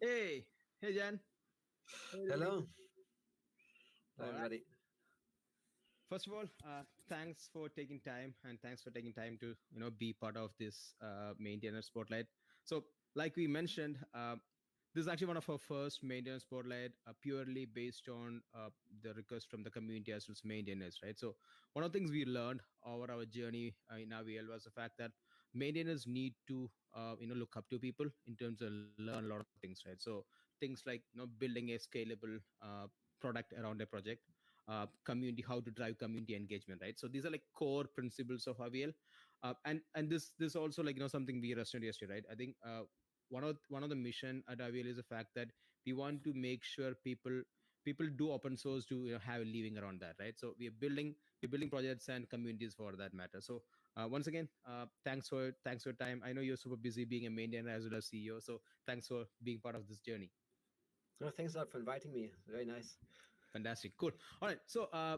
Hey, Jan. Hello. All I'm right. ready. First of all, thanks for taking time, and thanks for taking time to be part of this maintainer spotlight. So, like we mentioned, this is actually one of our first maintainer spotlight, purely based on the request from the community as well as maintainers, right? So, one of the things we learned over our journey in AVL was the fact that maintainers need to look up to people in terms of learn a lot of things, right? So things like building a scalable product around a project, community, how to drive community engagement, right? So these are like core principles of AVL, and this also like something we rested yesterday, right? I think one of the mission at AVL is the fact that we want to make sure people do open source to have a living around that, right? So we're building projects and communities for that matter. So once again, thanks for your time. I know you're super busy being a maintainer as well as CEO, so thanks for being part of this journey. Oh, thanks a lot for inviting me. Very nice. Fantastic, cool. All right, so I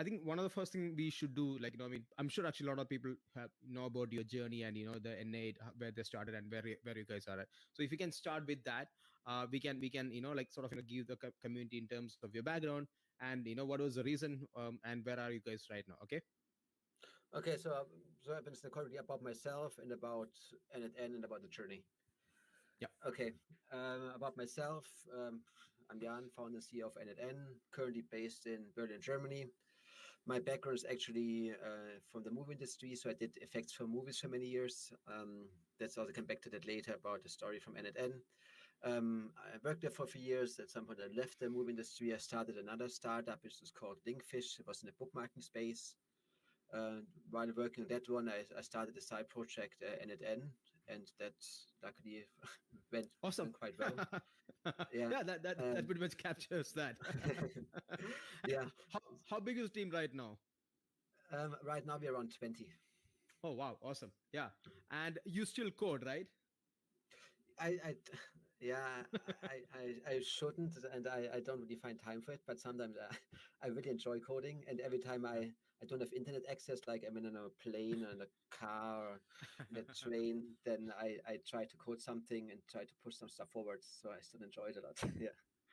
think one of the first things we should do, I'm sure actually a lot of people know about your journey and the N8, where they started and where you guys are at. So if you can start with that, we can give the community in terms of your background and what was the reason and where are you guys right now? Okay, so I've been currently about myself and about n8n and about the journey. Yeah. Okay. About myself, I'm Jan, founder and CEO of n8n, currently based in Berlin, Germany. My background is actually from the movie industry, so I did effects for movies for many years. That's also come back to that later about the story from n8n. I worked there for a few years. At some point, I left the movie industry. I started another startup, which was called Linkfish. It was in the bookmarking space. While working on that one, I started a side project, n8n, and that luckily went quite well. Yeah, that pretty much captures that. Yeah. How big is the team right now? Right now we're around 20. Oh wow, awesome. Yeah, and you still code, right? I shouldn't, and I don't really find time for it, but sometimes I really enjoy coding, and every time I don't have internet access, like I'm in a plane or in a car or in a train, then I try to code something and try to push some stuff forward, so I still enjoy it a lot.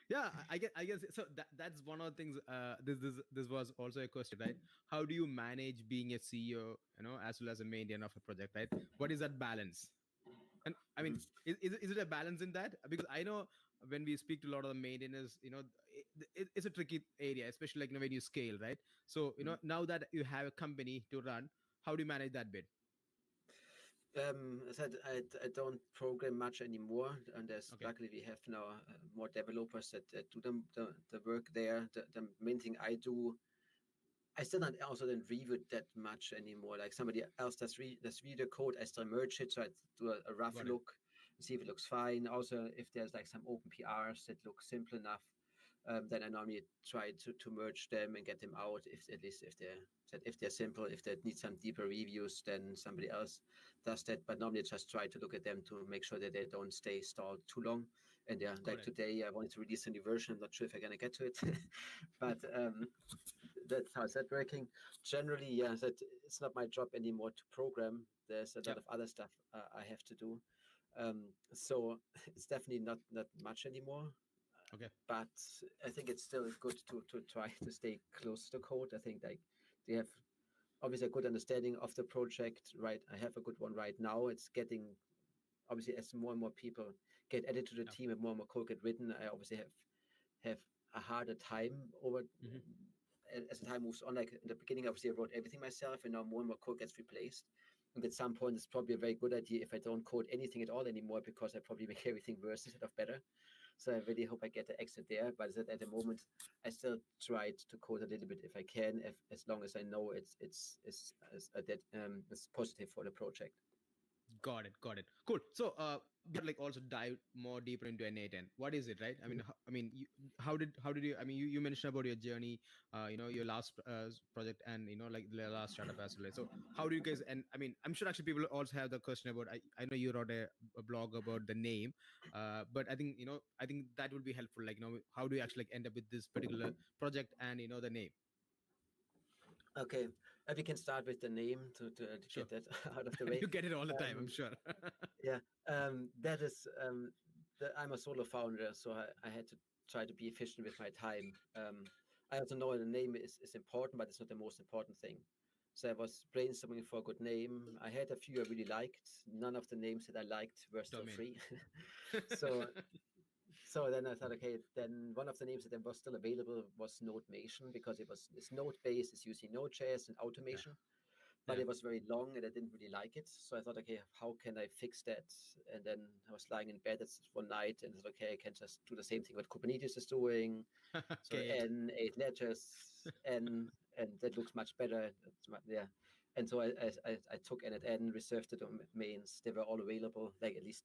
Yeah, I guess so. That's one of the things. This was also a question, right? How do you manage being a CEO, as well as a maintainer of a project, right? What is that balance? And I mean, is it a balance in that? Because I know when we speak to a lot of the maintainers, it's a tricky area, especially when you scale, right? So now that you have a company to run, how do you manage that bit? I said I don't program much anymore, and luckily we have now more developers that do the work there. The main thing I do, I still don't review that much anymore. Like somebody else does read the code, I still merge it, so I do a rough look, see if it looks fine. Also, if there's like some open PRs that look simple enough, then I normally try to merge them and get them out. If they're simple, if they need some deeper reviews, then somebody else does that. But normally I just try to look at them to make sure that they don't stay stalled too long. And yeah, like today I wanted to release a new version. I'm not sure if I'm gonna get to it, but that's how it's working. Generally, yeah, that it's not my job anymore to program. There's a lot of other stuff I have to do. So it's definitely not much anymore. Okay. But I think it's still good to try to stay close to the code. I think like they have obviously a good understanding of the project, right? I have a good one right now. It's getting obviously as more and more people get added to the team and more code get written. I obviously have a harder time over as the time moves on. Like in the beginning, obviously I wrote everything myself, and now more and more code gets replaced. And at some point, it's probably a very good idea if I don't code anything at all anymore, because I probably make everything worse instead of better. So I really hope I get the exit there. But at the moment, I still try to code a little bit if I can, as long as I know it's positive for the project. Got it. Cool. So, but also dive more deeper into n8n. What is it, right? How did you? You mentioned about your journey, your last project, and like the last startup as well. So, how do you guys? And I'm sure actually people also have the question about. I know you wrote a blog about the name, but I think that would be helpful. Like, how do you actually end up with this particular project and the name? Okay. We can start with the name to Sure. get that out of the way. You get it all the time, I'm sure. Yeah, that is, I'm a solo founder, so I had to try to be efficient with my time. I also know the name is important, but it's not the most important thing. So I was brainstorming for a good name. I had a few I really liked. None of the names that I liked were still free. So then I thought, okay, then one of the names that was still available was Nodemation, because it's Node-based, it's using Node.js and automation. But it was very long and I didn't really like it. So I thought, okay, how can I fix that? And then I was lying in bed one night and I thought, okay, I can just do the same thing what Kubernetes is doing. So N, 8 letters, N, and that looks much better. Yeah. And so I took n8n, reserved the domains. They were all available, like at least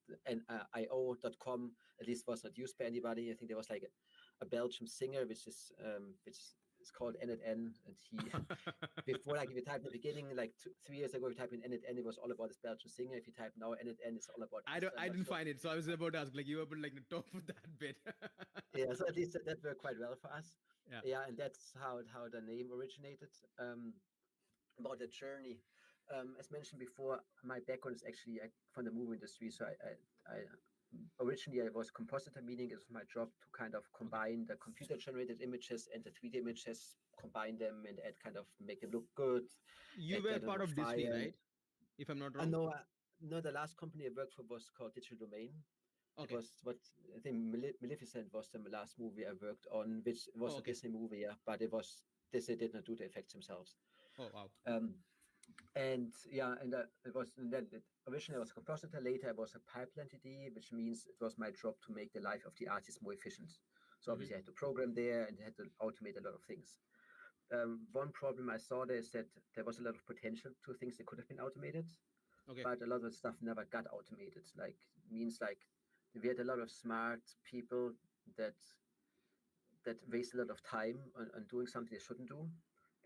io.com at least was not used by anybody. I think there was like a Belgian singer, which is called n8n, and he before, like, if you type in the beginning, like 3 years ago, if you type in n8n, it was all about this Belgian singer. If you type now n8n, it's all about. I didn't find it, so I was about to ask, like, you were like the top of that bit. Yeah, so at least that worked quite well for us. Yeah, and that's how the name originated. About the journey, as mentioned before, my background is actually from the movie industry. So I originally I was compositor, meaning it was my job to kind of combine the computer generated images and the 3D images, combine them and kind of make them look good. You were part of Disney, right? If I'm not wrong. No, the last company I worked for was called Digital Domain. Okay. It was what I think Maleficent was the last movie I worked on, which was a Disney movie, yeah, but it was Disney did not do the effects themselves. Oh wow. And yeah, and it was originally I was a compositor. Later I was a pipeline TD, which means it was my job to make the life of the artist more efficient. So obviously I had to program there and I had to automate a lot of things. One problem I saw there is that there was a lot of potential to things that could have been automated, but a lot of stuff never got automated. Like means like we had a lot of smart people that waste a lot of time on doing something they shouldn't do.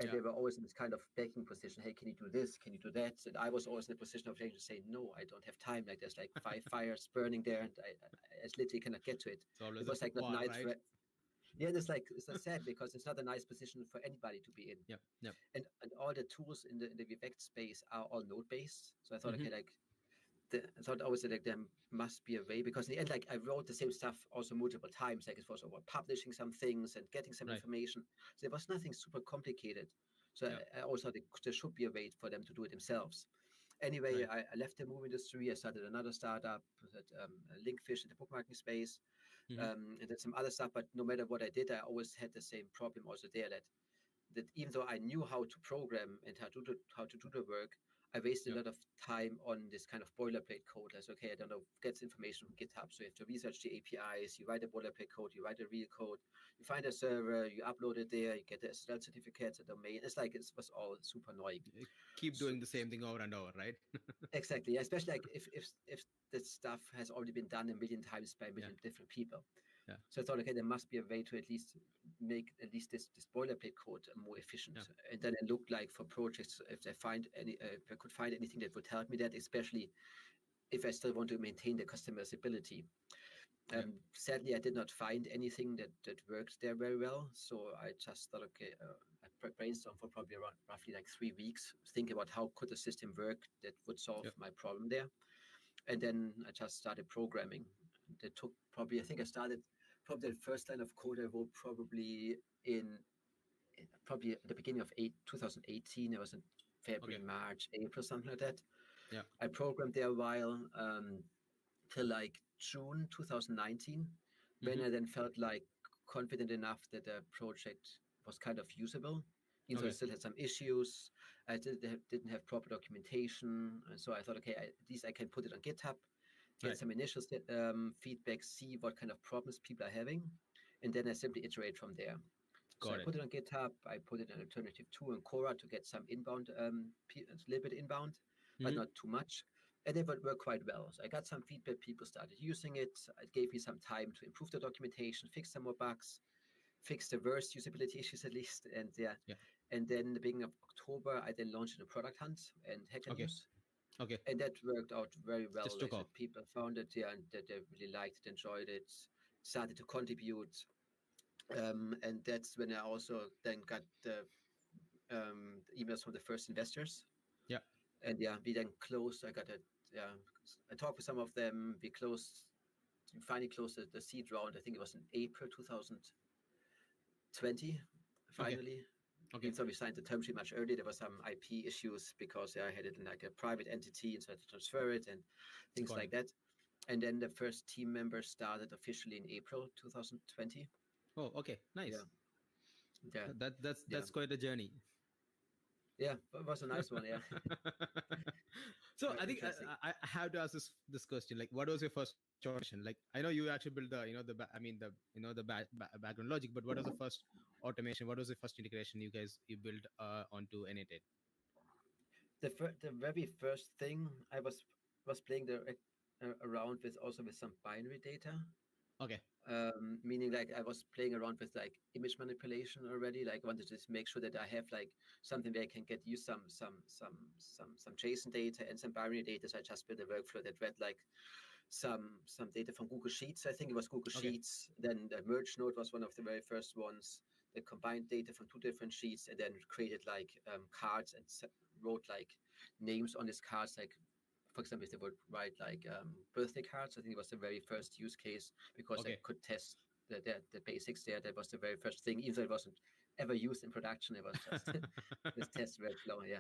And they were always in this kind of begging position. Hey, can you do this? Can you do that? And I was always in a position of to say, no, I don't have time. Like there's like 5 fires burning there, and I literally cannot get to it. It was like not nice. Right? Yeah, it's so sad because it's not a nice position for anybody to be in. Yep. And all the tools in the VFX space are all node based. So I thought, okay, like I thought always like there must be a way, because in the end, like I wrote the same stuff also multiple times. Like it was about publishing some things and getting some information. So there was nothing super complicated. So I also thought there should be a way for them to do it themselves. Anyway, I left the movie industry. I started another startup, Linkfish in the bookmarking space, and then some other stuff. But no matter what I did, I always had the same problem also there, that even though I knew how to program and how to do the work, I wasted a lot of time on this kind of boilerplate code. Like, okay, I don't know, get information from GitHub. So you have to research the APIs, you write a boilerplate code, you write a real code, you find a server, you upload it there, you get the SSL certificate, a domain. It's like it was all super annoying. Keep doing the same thing over and over, right? Exactly, especially like if this stuff has already been done a million times by a million different people. Yeah. So I thought, okay, there must be a way to at least make this boilerplate code more efficient. Yeah. And then I looked like for projects, if I could find anything that would help me that, especially if I still want to maintain the customizability. Sadly, I did not find anything that worked there very well. So I just thought, okay, I brainstormed for probably roughly like 3 weeks, think about how could the system work that would solve my problem there. And then I just started programming. That took probably, I think I started probably the first line of code I wrote probably at the beginning of 2018. It was in February, March, April, something like that. Yeah. I programmed there a while till like June 2019, when I then felt like confident enough that the project was kind of usable. Even though I still had some issues, I didn't have proper documentation. And so I thought, okay, at least I can put it on GitHub, get some initial feedback, see what kind of problems people are having, and then I simply iterate from there. I put it on GitHub, I put it in alternative tool and Quora to get some inbound, a little bit inbound, but not too much. And it worked quite well. So I got some feedback, people started using it. It gave me some time to improve the documentation, fix some more bugs, fix the worst usability issues at least. And and then the beginning of October, I then launched a product hunt and Hacker News. Okay. And that worked out very well. Just took off. People found it, and that they really liked it, enjoyed it, started to contribute. And that's when I also then got the emails from the first investors. Yeah. And we then closed. I talked with some of them. We finally closed the seed round. I think it was in April 2020. Finally. Okay. So we signed the term sheet much earlier. There were some IP issues because I had it in like a private entity, and so I had to transfer it and things like that. And then the first team members started officially in April 2020. Oh, okay, nice. Yeah. That's quite a journey. Yeah, it was a nice one. Yeah. So I think I have to ask this question. Like, what was your first automation? Like, I know you actually built the background logic, but what was the first automation? What was the first integration you built onto n8n? The very first thing I was playing around with some binary data. Okay. Meaning like I was playing around with like image manipulation already. Like I wanted to make sure that I have like something where I can use some JSON data and some binary data. So I just built a workflow that read like some data from Google Sheets. I think it was Google Sheets. Then the merge node was one of the very first ones that combined data from two different sheets and then created like cards and wrote like names on these cards, like for example, if they would write like birthday cards. I think it was the very first use case because I could test the basics there. That was the very first thing, even though it wasn't ever used in production. It was just this test workflow. Yeah.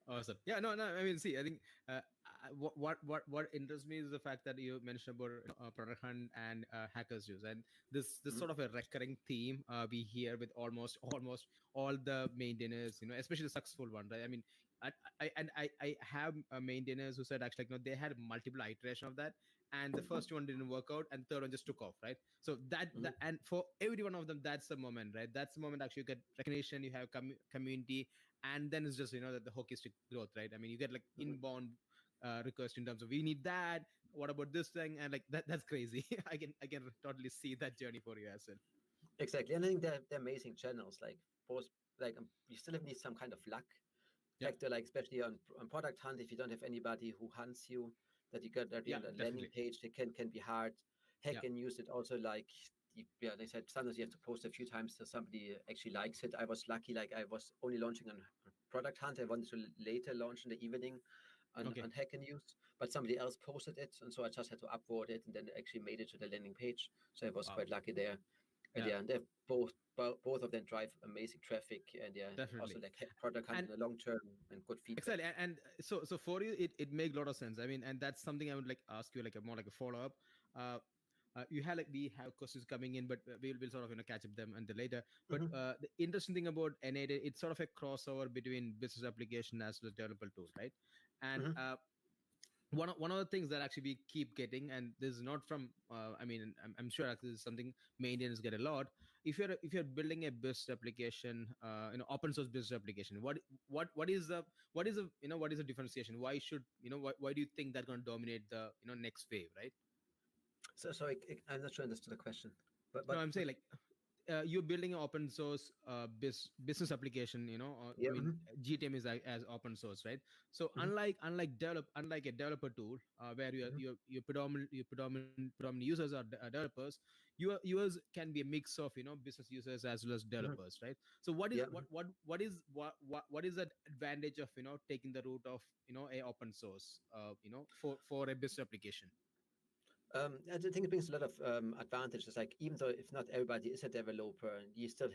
Awesome. Yeah. No. I mean, see, I think what interests me is the fact that you mentioned about Product Hunt and Hackers Use, and this sort of a recurring theme we hear with almost all the maintainers, especially the successful one, right? I mean, I have maintainers who said actually, they had multiple iterations of that, and the first one didn't work out, and the third one just took off, right? So that and for every one of them, that's the moment, right? That's the moment actually you get recognition, you have community, and then it's just that the hockey stick growth, right? I mean, you get like inbound request in terms of we need that. What about this thing? And like that's crazy. I can totally see that journey for you as well. Exactly, and I think they're amazing channels. Like both, like you still need some kind of luck factor, like especially on Product Hunt. If you don't have anybody who hunts you, that you got that landing page, it can be hard. Hack and use it also, like they said sometimes you have to post a few times till somebody actually likes it. I was lucky, like I was only launching on Product Hunt. I wanted to later launch in the evening on Hack and Use, but somebody else posted it, and so I just had to upvote it, and then it actually made it to the landing page. So I was quite lucky there. And and they're both of them drive amazing traffic, and also like Product Hunt in the long term and good feedback. Exactly, and so for you, it makes a lot of sense. I mean, and that's something I would like ask you, like more like a follow up. We have questions coming in, but we'll sort of catch up them until later. But the interesting thing about n8n, it's sort of a crossover between business application as well as developer tool, right? And one of the things that actually we keep getting, and this is not from I mean, I'm sure this is something maintainers get a lot. If you're building a business application, open source business application, what is the differentiation? Why should why do you think that's going to dominate the next wave, right? So I'm not sure I understood the question. But no, I'm saying like you're building an open source business application, I mean, GTM is as open source, right? So unlike a developer tool where your predominant users are developers, yours can be a mix of business users as well as developers, right? So what is the advantage of taking the route of a open source for a business application? I think it brings a lot of advantages. Like even though if not everybody is a developer, you still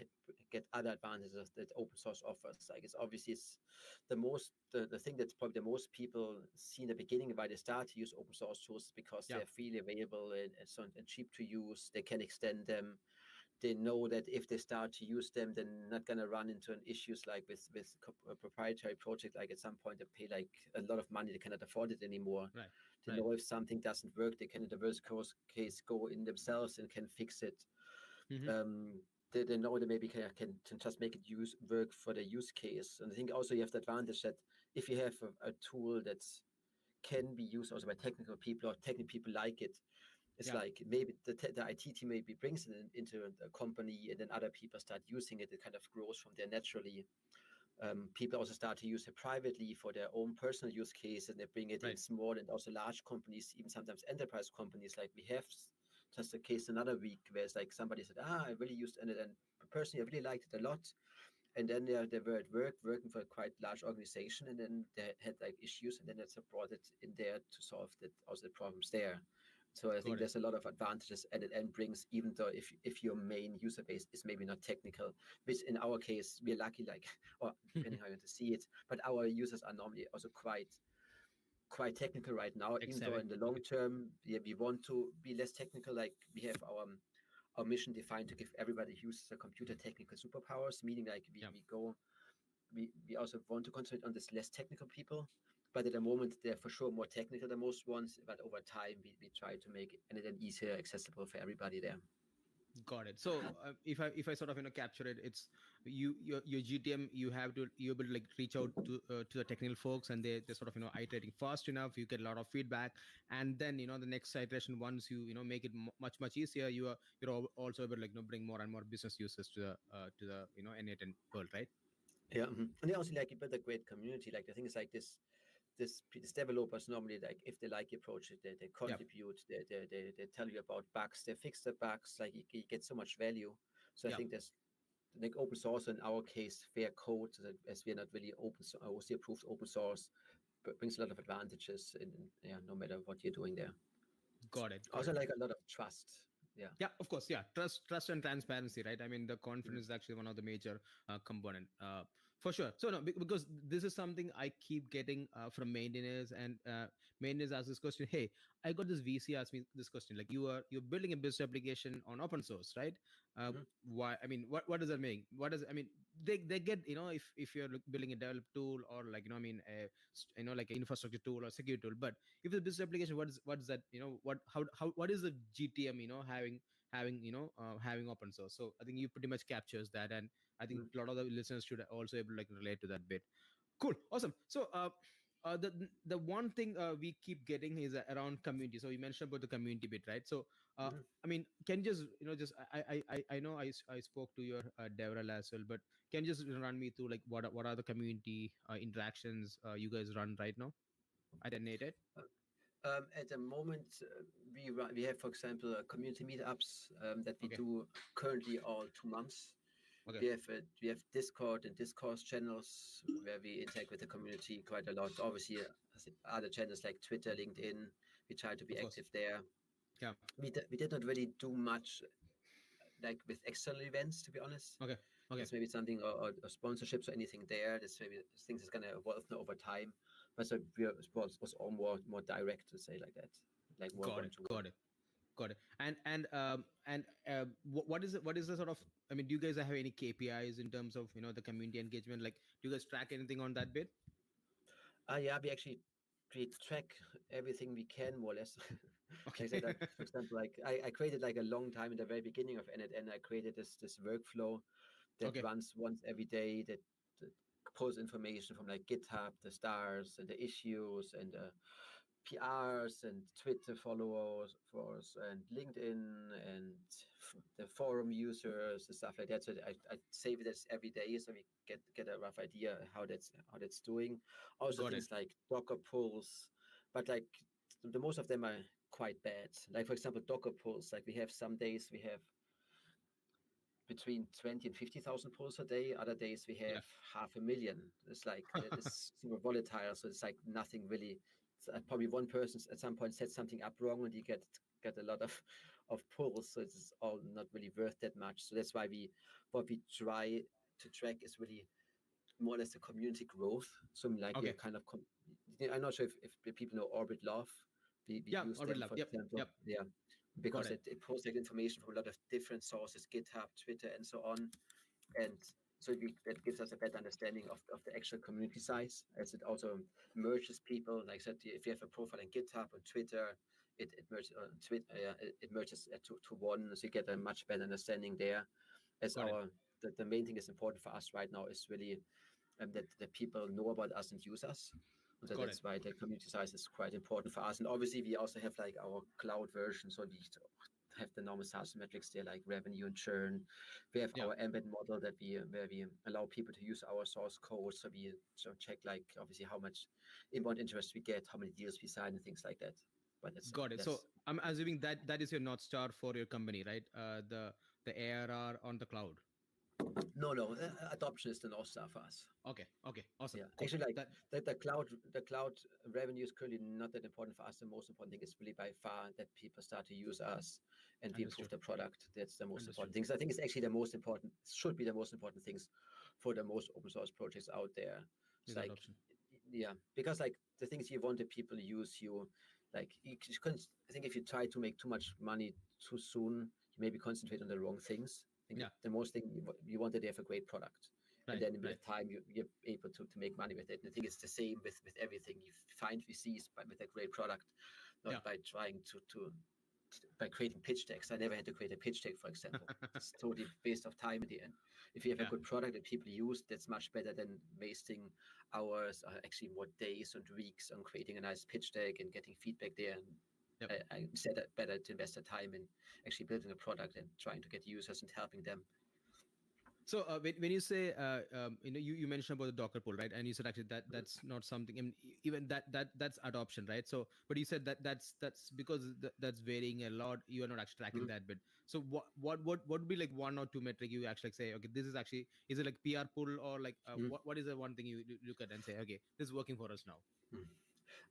get other advantages that open source offers. Like it's obviously the thing that's probably the most people see in the beginning why they start to use open source tools, because they're freely available and cheap to use. They can extend them. They know that if they start to use them, they're not going to run into issues like with a proprietary project. Like at some point they pay like a lot of money, they cannot afford it anymore. Right. They know if something doesn't work, they can in the worst case go in themselves and can fix it. They know they maybe can just make it work for the use case. And I think also you have the advantage that if you have a tool that can be used also by technical people, or technical people like it, it's like maybe the IT team maybe brings it into a company, and then other people start using it. It kind of grows from there naturally. People also start to use it privately for their own personal use case, and they bring it in small and also large companies, even sometimes enterprise companies. Like we have just a case another week where it's like somebody said, I really used it, and personally I really liked it a lot. And then they were at work, working for a quite large organization, and then they had like issues, and then they brought it in there to solve also the problems there. So I think there's a lot of advantages n8n brings, even though if your main user base is maybe not technical, which in our case, we're lucky, like, or depending how you want to see it, but our users are normally also quite technical right now, even though in the long term, we want to be less technical. Like we have our mission defined to give everybody who uses a computer technical superpowers, meaning like we also want to concentrate on this less technical people. But at the moment, they're for sure more technical than most ones. But over time, we try to make it easier, accessible for everybody there. Got it. So if I sort of capture it, it's your GTM. You're able to like reach out to the technical folks, and they're sort of iterating fast enough. You get a lot of feedback, and then the next iteration, once you make it much easier, you're also able to like bring more and more business users to the n8n world, right? Yeah, and they also like build a great community. Like the thing is like this developers normally, like if they like your approach, they contribute, they tell you about bugs, they fix the bugs, like you get so much value. So I think there's like open source, in our case fair code, as we're not really OC approved open source, but brings a lot of advantages no matter what you're doing there. Got it. Also like a lot of trust. Yeah, of course. Yeah, trust and transparency, right? I mean, the confidence is actually one of the major component for sure. So no, because this is something I keep getting from maintainers, and maintainers ask this question: hey, I got this VC ask me this question, like you're building a business application on open source, right? Why? I mean, what does that mean? They get if you're building a develop tool or like like an infrastructure tool or security tool, but if the business application, what is that? What is the GTM? Having open source. So I think you pretty much captures that, and I think a lot of the listeners should also able to like relate to that bit. Cool, awesome. So the one thing we keep getting is around community. So you mentioned about the community bit, right? So I mean, can you just I know I spoke to your Devrel as well, but can you just run me through like what are the community interactions you guys run right now at n8n? At the moment, we have, for example, community meetups that we do currently all 2 months. We have Discord and Discourse channels where we interact with the community quite a lot. Obviously, other channels like Twitter, LinkedIn, we try to be active there. Yeah, we did not really do much like with external events, to be honest. Okay. It's maybe something or sponsorships or anything there. This maybe things is gonna evolve now over time. But so was all more direct, to say like that. Like more Got it. And what is the sort of, I mean, do you guys have any KPIs in terms of the community engagement? Like, do you guys track anything on that bit? Yeah, we track everything we can, more or less. Okay. Like, for example, like I created like a long time in the very beginning of n8n, I created this workflow that runs once every day, that pulls information from like GitHub, the stars and the issues and PRs and Twitter followers and LinkedIn and the forum users and stuff like that. So I save this every day, so we get a rough idea how that's doing. Also things like Docker pulls, but like the most of them are quite bad. Like for example, Docker pulls, like we have some days we have between 20 and 50,000 pulls a day. Other days we have 500,000. It's like it's super volatile, so it's like nothing really. Probably one person at some point set something up wrong, and you get a lot of pulls. So it's all not really worth that much. So that's why what we try to track is really more or less the community growth. So like we're kind of. I'm not sure if people know Orbit Love. We use Orbit them, Love. for example. Yeah. Because it pulls like information from a lot of different sources, GitHub, Twitter, and so on. And so that gives us a better understanding of the actual community size, as it also merges people. Like I said, if you have a profile on GitHub or Twitter, it merges on Twitter. It merges to one, so you get a much better understanding there. As the main thing is important for us right now is really that the people know about us and use us. So that's why the community size is quite important for us. And obviously we also have like our cloud version. So we have the normal SaaS metrics there, like revenue and churn. We have our embed model where we allow people to use our source code. So we check like obviously how much inbound interest we get, how many deals we sign and things like that. But that's So I'm assuming that is your North Star for your company, right? The ARR on the cloud. No, adoption is the North Star for us. Okay, awesome. Yeah, Cool. actually, like the cloud revenue is currently not that important for us. The most important thing is really by far that people start to use us and we improve the product. That's the most important things. I think it's actually the most important, should be the most important things for the most open source projects out there. It's like, adoption. Yeah, because like the things you want the people to use you, like I think if you try to make too much money too soon, you maybe concentrate on the wrong things. I think the most thing you want that they have a great product. Right, and then with time you're able to make money with it. And I think it's the same with everything. You find VCs with a great product, not by trying by creating pitch decks. I never had to create a pitch deck, for example. It's totally waste of time in the end. If you have a good product that people use, that's much better than wasting hours, or actually more days and weeks on creating a nice pitch deck and getting feedback there. And I said that better to invest the time in actually building a product and trying to get users and helping them. So when you say, you mentioned about the Docker pull, right? And you said actually that's not something, I mean, even that's adoption, right? So, but you said that's because that's varying a lot. You are not actually tracking that bit. So what would be like one or two metric you actually say, okay, this is actually, is it like PR pull or like what is the one thing you look at and say, okay, this is working for us now?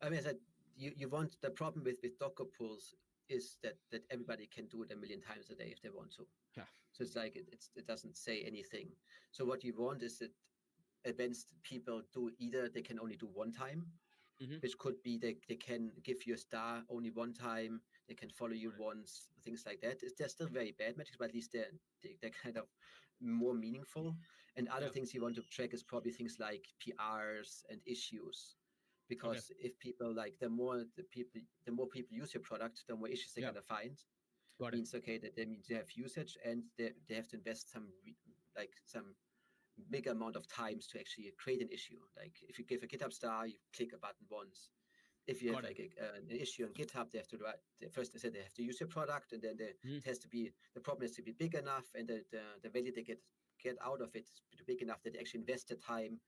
I mean, I said you want, the problem with Docker pulls is that everybody can do it a million times a day if they want to. Yeah. So it's like it doesn't say anything. So what you want is that advanced people do either they can only do one time, which could be they can give you a star only one time, they can follow you once, things like that. They're still very bad metrics, but at least they're kind of more meaningful. And other things you want to track is probably things like PRs and issues. Because if people like the more people use your product, the more issues they're gonna find. It means that means they have usage and they have to invest some big amount of times to actually create an issue. Like if you give a GitHub star, you click a button once. If you have an issue on GitHub, they have to first they said they have to use your product, and then it has to be, the problem has to be big enough, and the value they get out of it is big enough that they actually invest the time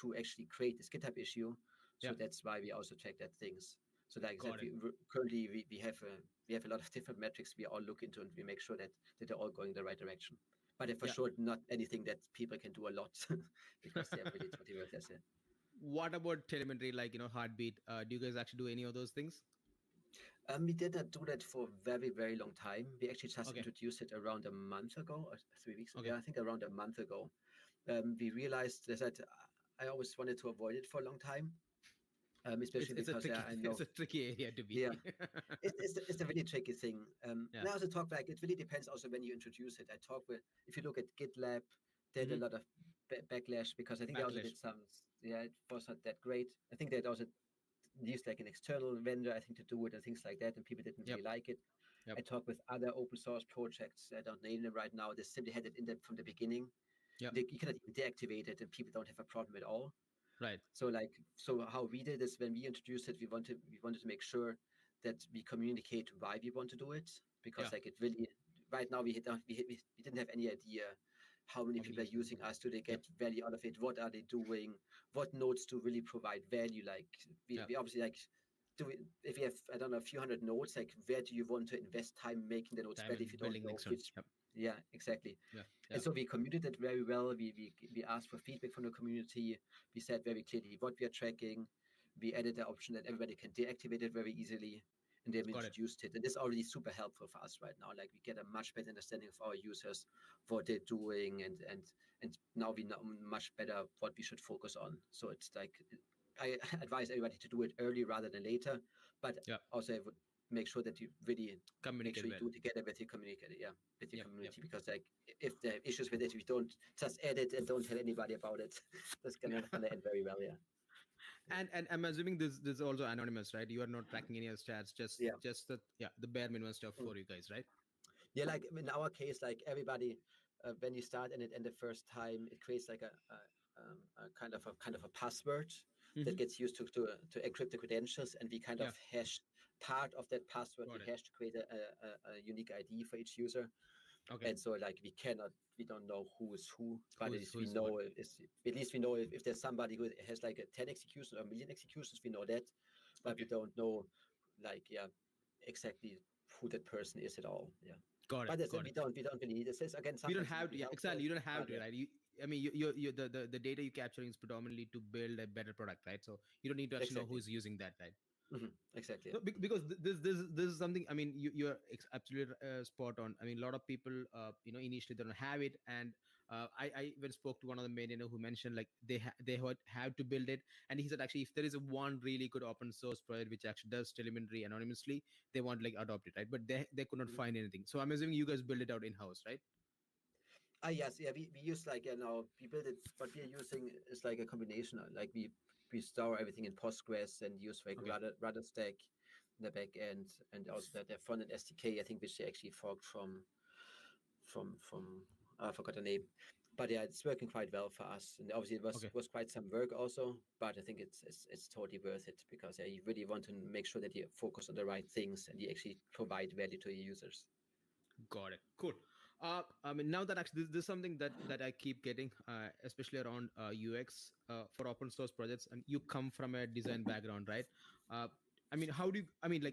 to actually create this GitHub issue. So that's why we also check that things. So like I said, currently we have a lot of different metrics we all look into, and we make sure that they're all going the right direction. But for sure, not anything that people can do a lot because they're really totally worthless. What about telemetry, like, heartbeat? Do you guys actually do any of those things? We did not do that for a very, very long time. We actually just introduced it around a month ago or 3 weeks ago. I think around a month ago. We realized that I always wanted to avoid it for a long time. Especially because I know it's a tricky area to be. Yeah, it's a really tricky thing. And I also talk like it really depends also when you introduce it. I talk with, if you look at GitLab, they had a lot of backlash because I think they also did some. Yeah, it was not that great. I think they also used like an external vendor, I think, to do it and things like that, and people didn't really like it. I talk with other open source projects. I don't name them right now. They simply had it in them from the beginning. You cannot even deactivate it, and people don't have a problem at all. Right. So how we did is when we introduced it, we wanted to make sure that we communicate why we want to do it, because like it really, right now we didn't have any idea how many people are using us. Do they get value out of it? What are they doing? What nodes do really provide value? Like we obviously like, if you have, I don't know, a few hundred nodes, like where do you want to invest time making the nodes better if you don't know which? Yeah, exactly. And so we communicated very well. We asked for feedback from the community. We said very clearly what we are tracking. We added the option that everybody can deactivate it very easily, and then we introduced it. And this is already super helpful for us right now. Like we get a much better understanding of our users, what they're doing, and now we know much better what we should focus on. So it's like, I advise everybody to do it early rather than later, but also I would make sure that you really communicate, do it together with your community, with your community, because like if there are issues with it, we don't just add it and don't tell anybody about it. That's gonna end very well, And I'm assuming this is also anonymous, right? You are not tracking any of the stats, just the bare minimum stuff for you guys, right? Yeah, like in our case, like everybody, when you start and it and the first time, it creates like a kind of a password that gets used to encrypt the credentials, and we kind of hash part of that password. We hash to create a unique ID for each user. And so like we don't know who is who, but at least we know if there's somebody who has like a 10 executions or a million executions, we know that, but we don't know like exactly who that person is at all. Got it. But Got we it. don't really need this. Again, We don't sometimes have it would to. be Yeah, helpful, exactly. You don't have but, to, right? The data you're capturing is predominantly to build a better product, right? So you don't need to actually know Exactly. who's using that, right? Exactly. No, because this is something. I mean, you're absolutely spot on. I mean, a lot of people, initially they don't have it, and I even spoke to one of the maintainers who mentioned like they have to build it, and he said actually if there is one really good open source project which actually does telemetry anonymously, they want like adopt it, right? But they could not find anything. So I'm assuming you guys build it out in house, right? Yes, yeah, we use like we build it. What we are using is like a combination. Like we store everything in Postgres and use like Rudder Stack in the back end, and also the front end SDK. I think which they actually forked from I forgot the name, but yeah, it's working quite well for us. And obviously it was quite some work also, but I think it's totally worth it because you really want to make sure that you focus on the right things and you actually provide value to your users. Got it. Cool. I mean, now that actually this is something that I keep getting, especially around UX for open source projects, and you come from a design background, right? I mean, how do you? I mean,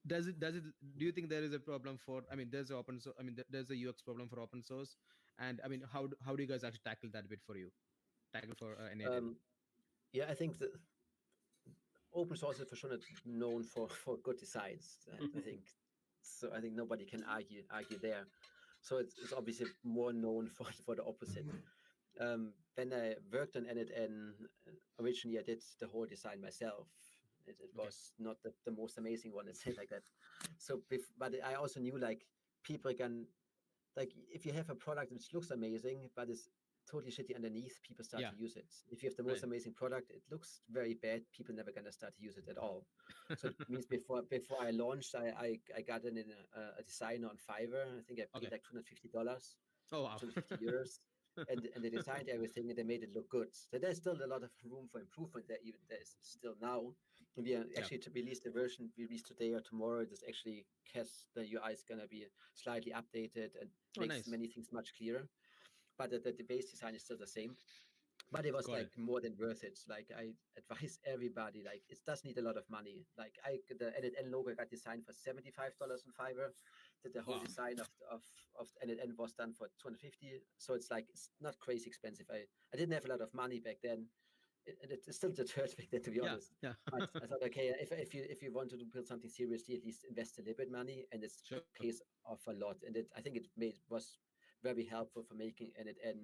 does it? Do you think there is a problem for? I mean, there's open source. I mean, there's a UX problem for open source, and I mean, how do you guys actually tackle that bit for you? Tackle for n8n? Yeah, I think that open source is for sure not known for good designs. I think so. I think nobody can argue there. So it's obviously more known for the opposite. When I worked on n8n, originally I did the whole design myself. It was not the most amazing one, let's say like that. So, but I also knew like people can, like if you have a product which looks amazing, but it's totally shitty underneath, people start to use it. If you have the most amazing product, it looks very bad, people never gonna start to use it at all. So it means before I launched, I got in a designer on Fiverr. I think I paid like $250. Oh wow. 250 euros. And they designed everything and they made it look good. So there's still a lot of room for improvement there, even there's still now. And we are actually to release the version we release today or tomorrow. This actually the UI is going to be slightly updated and makes many things much clearer. But the base design is still the same. But it was more than worth it. Like I advise everybody, like it does need a lot of money. Like the n8n logo got designed for $75 on Fiverr. That the whole design of n8n was done for $250. So it's like it's not crazy expensive. I didn't have a lot of money back then. It still deterred back then, to be honest. Yeah. But I thought, okay, if you want to build something seriously, at least invest a little bit money, and it pays off a lot. And I think it was very helpful for making n8n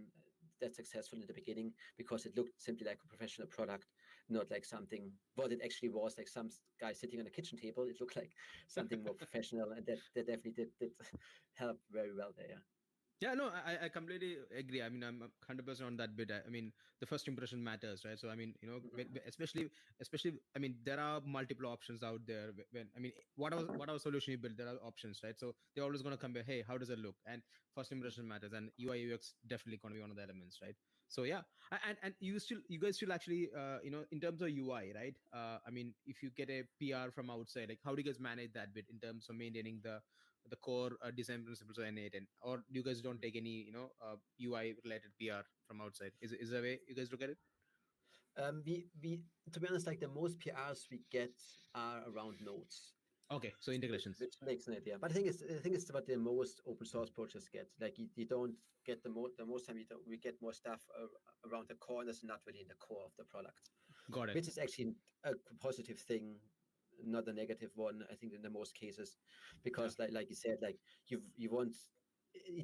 that successful in the beginning because it looked simply like a professional product, not like something. What it actually was, like some guy sitting on a kitchen table. It looked like something more professional, and that definitely did help very well there. Yeah, no, I completely agree. I mean, I'm 100% on that bit. I mean, the first impression matters, right? So, I mean, especially, I mean, there are multiple options out there. When I mean, whatever solution you build, there are options, right? So they're always going to compare, hey, how does it look? And first impression matters, and UI UX definitely going to be one of the elements, right? So yeah, and you guys still actually, in terms of UI, right? I mean, if you get a PR from outside, like how do you guys manage that bit in terms of maintaining the core design principles of n8n, or you guys don't take any UI related PR from outside? Is there a way you guys look at it? We to be honest, like the most PRs we get are around nodes. Okay, so integrations, which makes an idea. But I think it's what the most open source projects get. Like you don't get the most time we get more stuff around the core, and it's not really in the core of the product. Got it. Which is actually a positive thing, not a negative one. I think in the most cases, because like you said, like you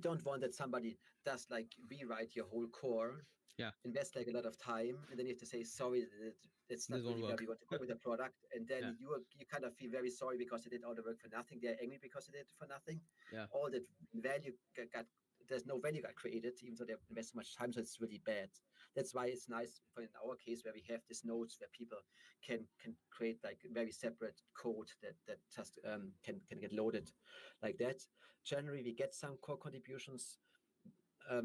don't want that somebody does like rewrite your whole core. Invest like a lot of time, and then you have to say sorry, it's not really where we want to go with the product, and then you kind of feel very sorry because you did all the work for nothing. They're angry because they did it for nothing. All that value there's no value got created, even though they invest so much time, so it's really bad. That's why it's nice in our case where we have these nodes where people can create like very separate code that just can get loaded like that. Generally, we get some core contributions.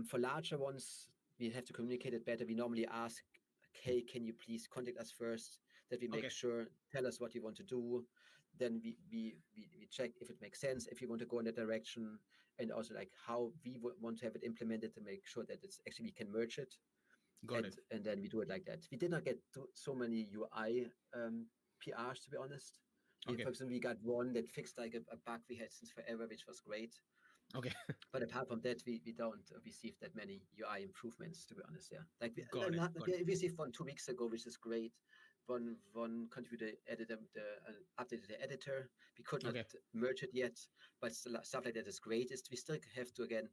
For larger ones, we have to communicate it better. We normally ask, okay, can you please contact us first, that we make sure, tell us what you want to do. Then we check if it makes sense, if you want to go in that direction, and also like how we want to have it implemented to make sure that it's actually we can merge it. And then we do it like that. We did not get so many UI PRs, to be honest. For example, we got one that fixed like a bug we had since forever, which was great. Okay. But apart from that, we don't receive that many UI improvements, to be honest. Yeah, like we received one 2 weeks ago, which is great. One contributor added updated the editor. We could not merge it yet, but stuff like that is great. We still have to, again,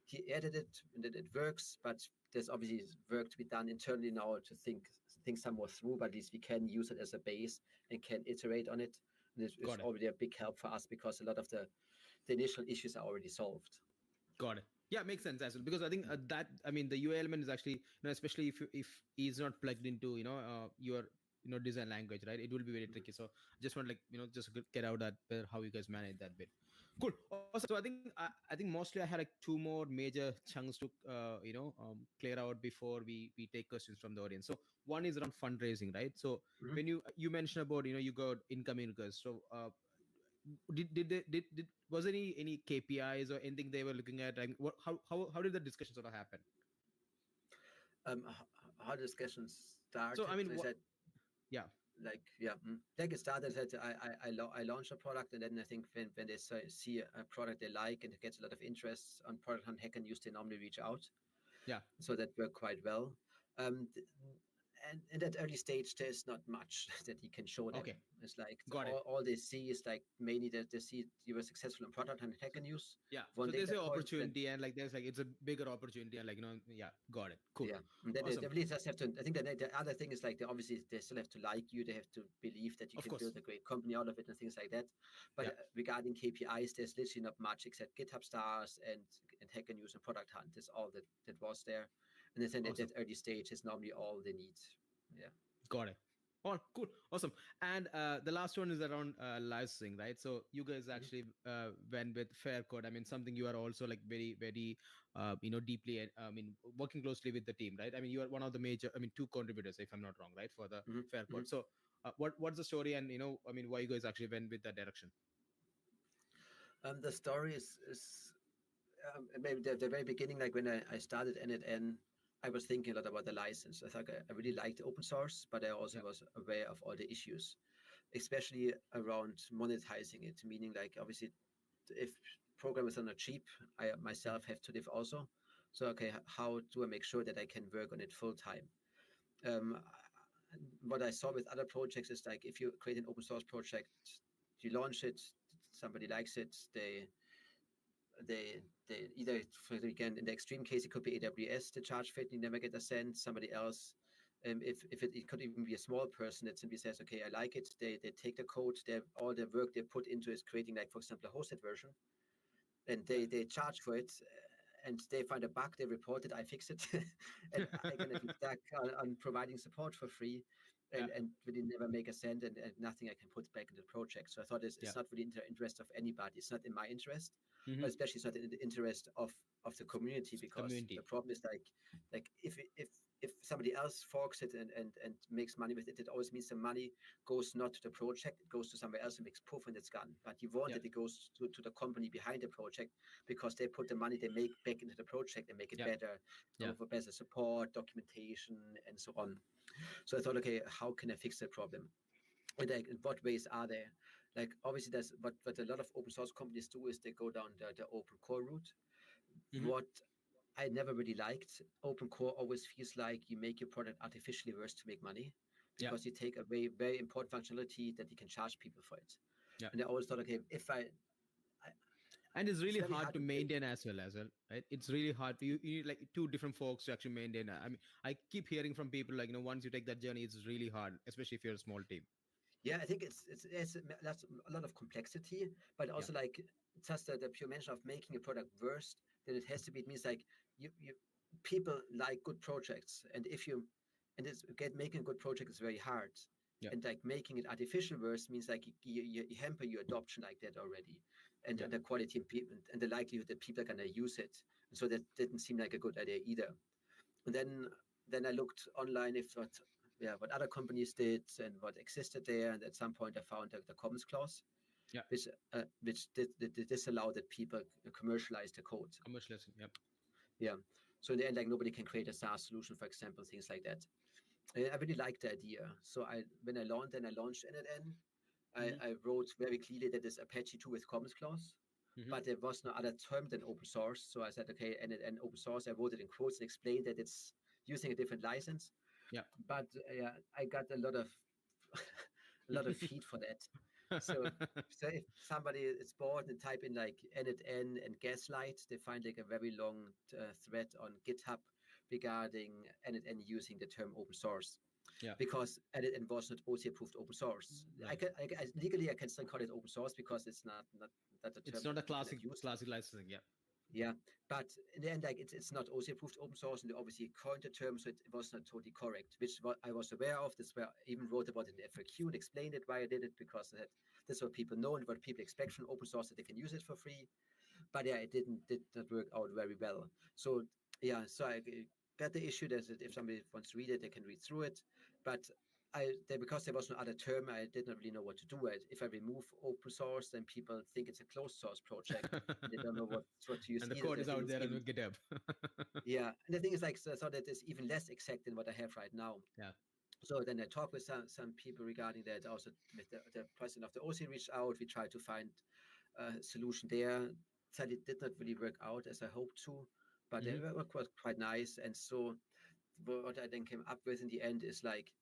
he edited it and it works, but there's obviously work to be done internally now to think some more through, but at least we can use it as a base and can iterate on it. And it's already a big help for us because a lot of the initial issues are already solved. Got it. Yeah, makes sense as well, because I think the UI element is actually, especially if he's not plugged into, your, design language, right? It will be very tricky. So just want just get out that how you guys manage that bit. Cool. Awesome. So I think mostly I had like 2 more major chunks to, clear out before we take questions from the audience. So one is around fundraising, right? So when you mentioned about, you got incoming requests. So, was there any KPIs or anything they were looking at? Like how did the discussion sort of happen? How discussions started? So I mean, like it started that I launched a product, and then I think when they see a product they like and it gets a lot of interest on Product Hunt Hack and Use, they normally reach out. Yeah. So that worked quite well. And in that early stage, there's not much that you can show them. Okay. It's like all they see is like mainly that they see you were successful in Product Hunt Hack and Use. Yeah. So there's an opportunity, and like there's like it's a bigger opportunity, and like got it. Cool. Yeah. And then they really just have to. I think that the other thing is like they still have to like you. They have to believe that you can build a great company out of it and things like that. But regarding KPIs, there's literally not much except GitHub stars and Hack and Use and Product Hunt. That's all that was there. And then at that early stage is normally all they need. Yeah. Got it. Oh, cool. Awesome. And the last one is around licensing, right? So you guys actually went with Faircode. I mean, something you are also like very, very, deeply, working closely with the team, right? I mean, you are one of the major, 2 contributors, if I'm not wrong, right? For the Faircode. So what's the story, and, why you guys actually went with that direction? The story is maybe the very beginning, like when I started n8n, I was thinking a lot about the license. I thought I really liked open source, but I also was aware of all the issues, especially around monetizing it, meaning like obviously if programmers are not cheap, I myself have to live also. So, okay, how do I make sure that I can work on it full time? What I saw with other projects is like if you create an open source project, you launch it, somebody likes it, they either, again, in the extreme case, it could be AWS to charge for it, you never get a cent. Somebody else, if it could even be a small person that simply says, okay, I like it. They take the code, all the work they put into is creating, like, for example, a hosted version, and they charge for it, and they find a bug, they report it, I fix it, and I can be stuck on providing support for free. And really never make a cent, and nothing I can put back in the project. So I thought it's not really in the interest of anybody. It's not in my interest, but especially it's not in the interest of the community, because the problem is like if somebody else forks it and makes money with it, it always means the money goes not to the project, it goes to somewhere else and makes poof and it's gone. But you want that it goes to the company behind the project, because they put the money they make back into the project and make it better, for better support, documentation, and so on. So I thought, okay, how can I fix the problem? And like, in what ways are there? Like, obviously, that's what a lot of open source companies do is they go down the open core route. What I never really liked, open core always feels like you make your product artificially worse to make money, because you take a very, very important functionality that you can charge people for it. And I always thought, okay, and it's really hard to maintain as well, right? It's really hard. You need like 2 different folks to actually maintain. I mean, I keep hearing from people like, once you take that journey, it's really hard, especially if you're a small team. Yeah, I think that's a lot of complexity, but also like just the pure mention of making a product worse than it has to be. It means like you people like good projects, and making a good project is very hard. And like making it artificial worse means like you hamper your adoption like that already, and the quality of people and the likelihood that people are gonna use it. And so that didn't seem like a good idea either. And then I looked online what other companies did and what existed there, and at some point I found the Commons clause, which did disallow that people commercialize the code. Commercializing, Yeah. So in the end, like nobody can create a SaaS solution, for example, things like that. I really liked the idea. So when I launched n8n, I wrote very clearly that it's Apache 2 with Commons clause. but there was no other term than open source. So I said, okay, and open source, I wrote it in quotes and explained that it's using a different license. Yeah. But I got a lot of heat for that. So if somebody is bored and type in like n8n and gaslight, they find like a very long thread on GitHub regarding n8n using the term open source. Yeah. Because n8n was not OC approved open source. Right. Legally I can still call it open source because it's not the term. It's not a classic licensing. Yeah. Yeah, but in the end, like it's not OC approved open source, and they obviously coined the term, so it was not totally correct, which what I was aware of. This where I even wrote about it in the FAQ and explained it why I did it, because that's what people know and what people expect from open source, that they can use it for free. But yeah, it did not work out very well. So yeah, so I got the issue that if somebody wants to read it, they can read through it. But because there was no other term, I did not really know what to do with it. If I remove open source, then people think it's a closed source project. They don't know what to use. And the code is out there on GitHub. Yeah, and the thing is, like, so that is even less exact than what I have right now. Yeah. So then I talked with some people regarding that. Also, with the president of the OC reached out. We tried to find a solution there. Sadly, it did not really work out as I hoped to, but they were quite nice. And so what I then came up with in the end is like,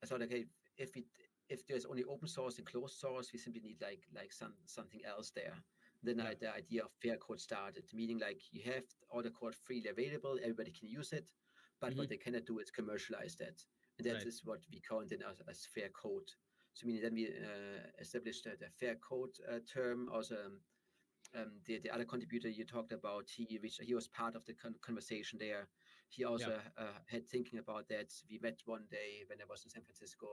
I thought, okay, if there's only open source and closed source, we simply need like something else there. Then the idea of fair code started, meaning like you have all the code freely available, everybody can use it, but what they cannot do is commercialize that. And that is what we count in as fair code. So meaning then we established the fair code term. Also, the other contributor you talked about, he was part of the conversation there. He also had thinking about that. We met one day when I was in San Francisco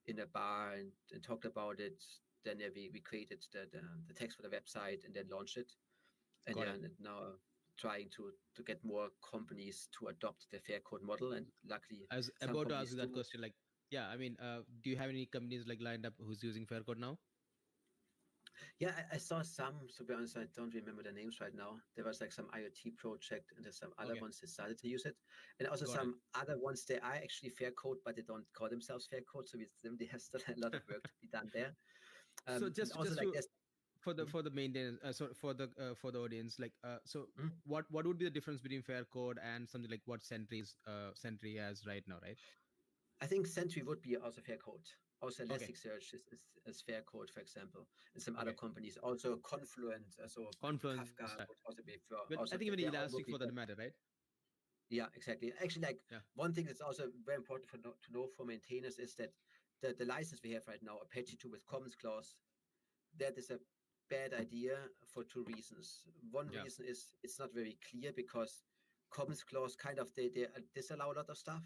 in a bar and talked about it. Then we created the text for the website and then launched it. And now trying to get more companies to adopt the fair code model. And luckily, I was about to ask you that question. Like, yeah, I mean, do you have any companies like lined up who's using fair code now? Yeah, I saw some. To be honest, I don't remember the names right now. There was like some IoT project, and there's some other ones that started to use it, and also some other ones. They are actually fair code, but they don't call themselves fair code. So they have still a lot of work to be done there. So just for the maintenance, for the audience, like, what would be the difference between fair code and something like what Sentry has right now, right? I think Sentry would be also fair code. Also, Elasticsearch is fair code, for example, and some other companies. Also, Confluent, Kafka would also be fair. But I think even Elastic for that matter, right? Yeah, exactly. Actually, one thing that's also very important to know for maintainers is that the license we have right now, Apache 2 with Commons Clause, that is a bad idea for two reasons. One reason is it's not very clear because Commons Clause kind of they disallow a lot of stuff.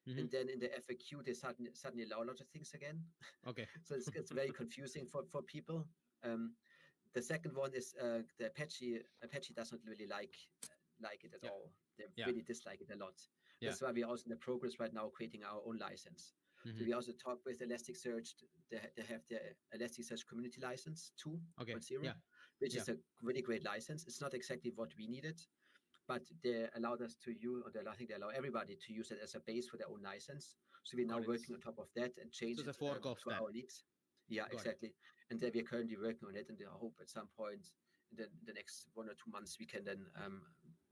And then in the FAQ, they suddenly allow a lot of things again. Okay. So it's very confusing for people. The second one is the Apache does not really like it at all. They really dislike it a lot. That's why we're also in the progress right now creating our own license. So we also talk with Elasticsearch. They have the Elasticsearch community license 2.0, which is a really great license. It's not exactly what we needed, but they allowed us to use, or I think they allow everybody to use it as a base for their own license. So we're now working on top of that and change it to our needs. Yeah, exactly. And then we're currently working on it, and I hope at some point in the next 1 or 2 months we can then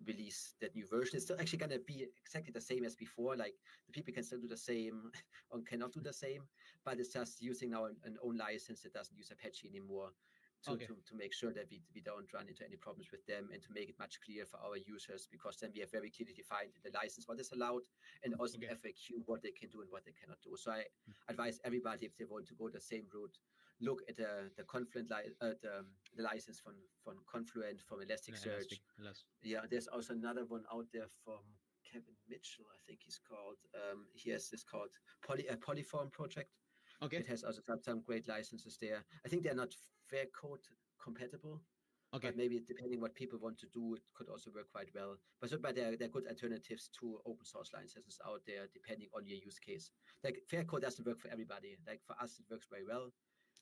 release that new version. It's still actually going to be exactly the same as before. Like the people can still do the same or cannot do the same, but it's just using now an own license that doesn't use Apache anymore. To make sure that we don't run into any problems with them, and to make it much clearer for our users, because then we have very clearly defined in the license what is allowed, and also in FAQ what they can do and what they cannot do. So I advise everybody, if they want to go the same route, look at the Confluent the license from Confluent, from Elasticsearch. Yeah, there's also another one out there from Kevin Mitchell, I think he's called. He has this called Polyform project. It has also some great licenses there. I think they're not fair code compatible, but maybe depending what people want to do, it could also work quite well. But they're good alternatives to open source licenses out there, depending on your use case. Like fair code doesn't work for everybody. Like for us, it works very well.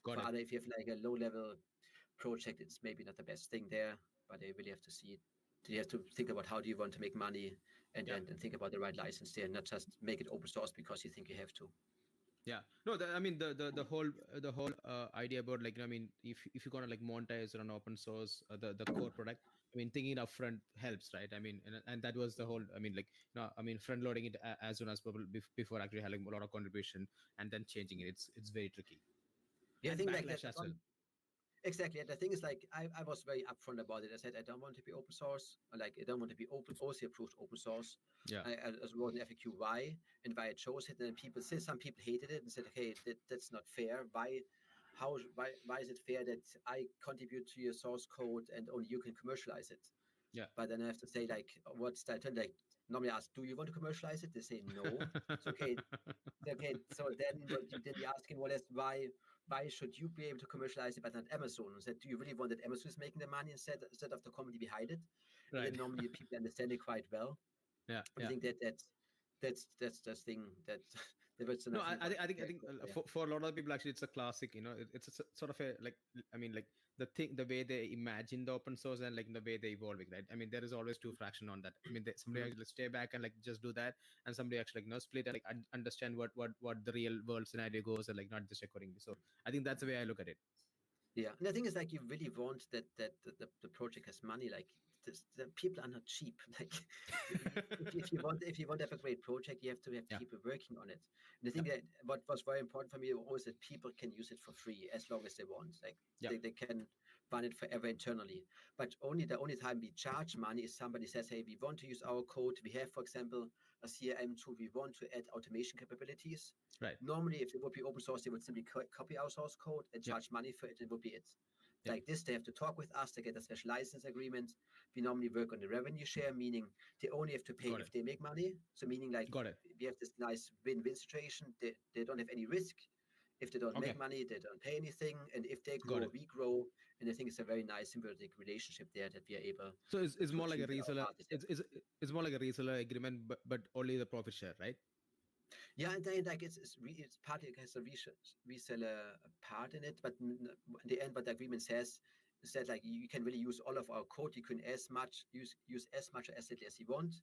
Other, if you have like a low-level project, it's maybe not the best thing there, but they really have to see it. You have to think about how do you want to make money, and think about the right license there, and not just make it open source because you think you have to. Yeah, no, I mean the whole idea about like, I mean, if you're gonna like monetize or an open source the core product, I mean, thinking upfront helps, right? I mean, and that was the whole, I mean, like, I mean, front loading it as soon as possible before actually having a lot of contribution and then changing it. It's very tricky. Yeah, And I think like backlash that. as well. Exactly. And the thing is, like, I was very upfront about it. I said, I don't want to be open source. Like, I don't want to be OC approved open source. Yeah. I wrote an FAQ why and why I chose it. And then some people hated it and said, okay, that's not fair. Why is it fair that I contribute to your source code and only you can commercialize it? Yeah. But then I have to say, like, what's that? Like, normally ask, do you want to commercialize it? They say no. It's okay. So then what you did asking, well, why should you be able to commercialize it but not Amazon? And said, do you really want that Amazon is making the money instead of the company behind it? Right. And then normally people understand it quite well. Yeah. But I think that's the thing that no, I think for a lot of people actually it's a classic, you know, it's a sort of a like, I mean, like the way they imagine the open source and like the way they evolve it, right? I mean, there is always two fraction on that. I mean, somebody actually stay back and like just do that, and somebody actually like split and like understand what the real world scenario goes and like not just accordingly. So I think that's the way I look at it. Yeah, and the thing is, like, you really want that the project has money. Like, the people are not cheap. Like, if you want to have a great project, you have to have people working on it. And I think that what was very important for me was that people can use it for free as long as they want. Like, they can run it forever internally. But the only time we charge money is somebody says, hey, we want to use our code. We have, for example, a CRM tool. We want to add automation capabilities. Right. Normally, if it would be open source, they would simply copy our source code and charge money for it. It would be it. Like this, they have to talk with us to get a special license agreement. We normally work on the revenue share, meaning they only have to pay if they make money. So meaning like we have this nice win-win situation. They don't have any risk. If they don't make money, they don't pay anything. And if they grow, we grow. And I think it's a very nice symbiotic relationship there that we are able. So it's more like a reseller. It's more like a reseller agreement, but only the profit share, right? Yeah, and then like it's partly it has a reseller part in it, but in the end, what the agreement says is that like you can really use all of our code. You can use as much asset as you want.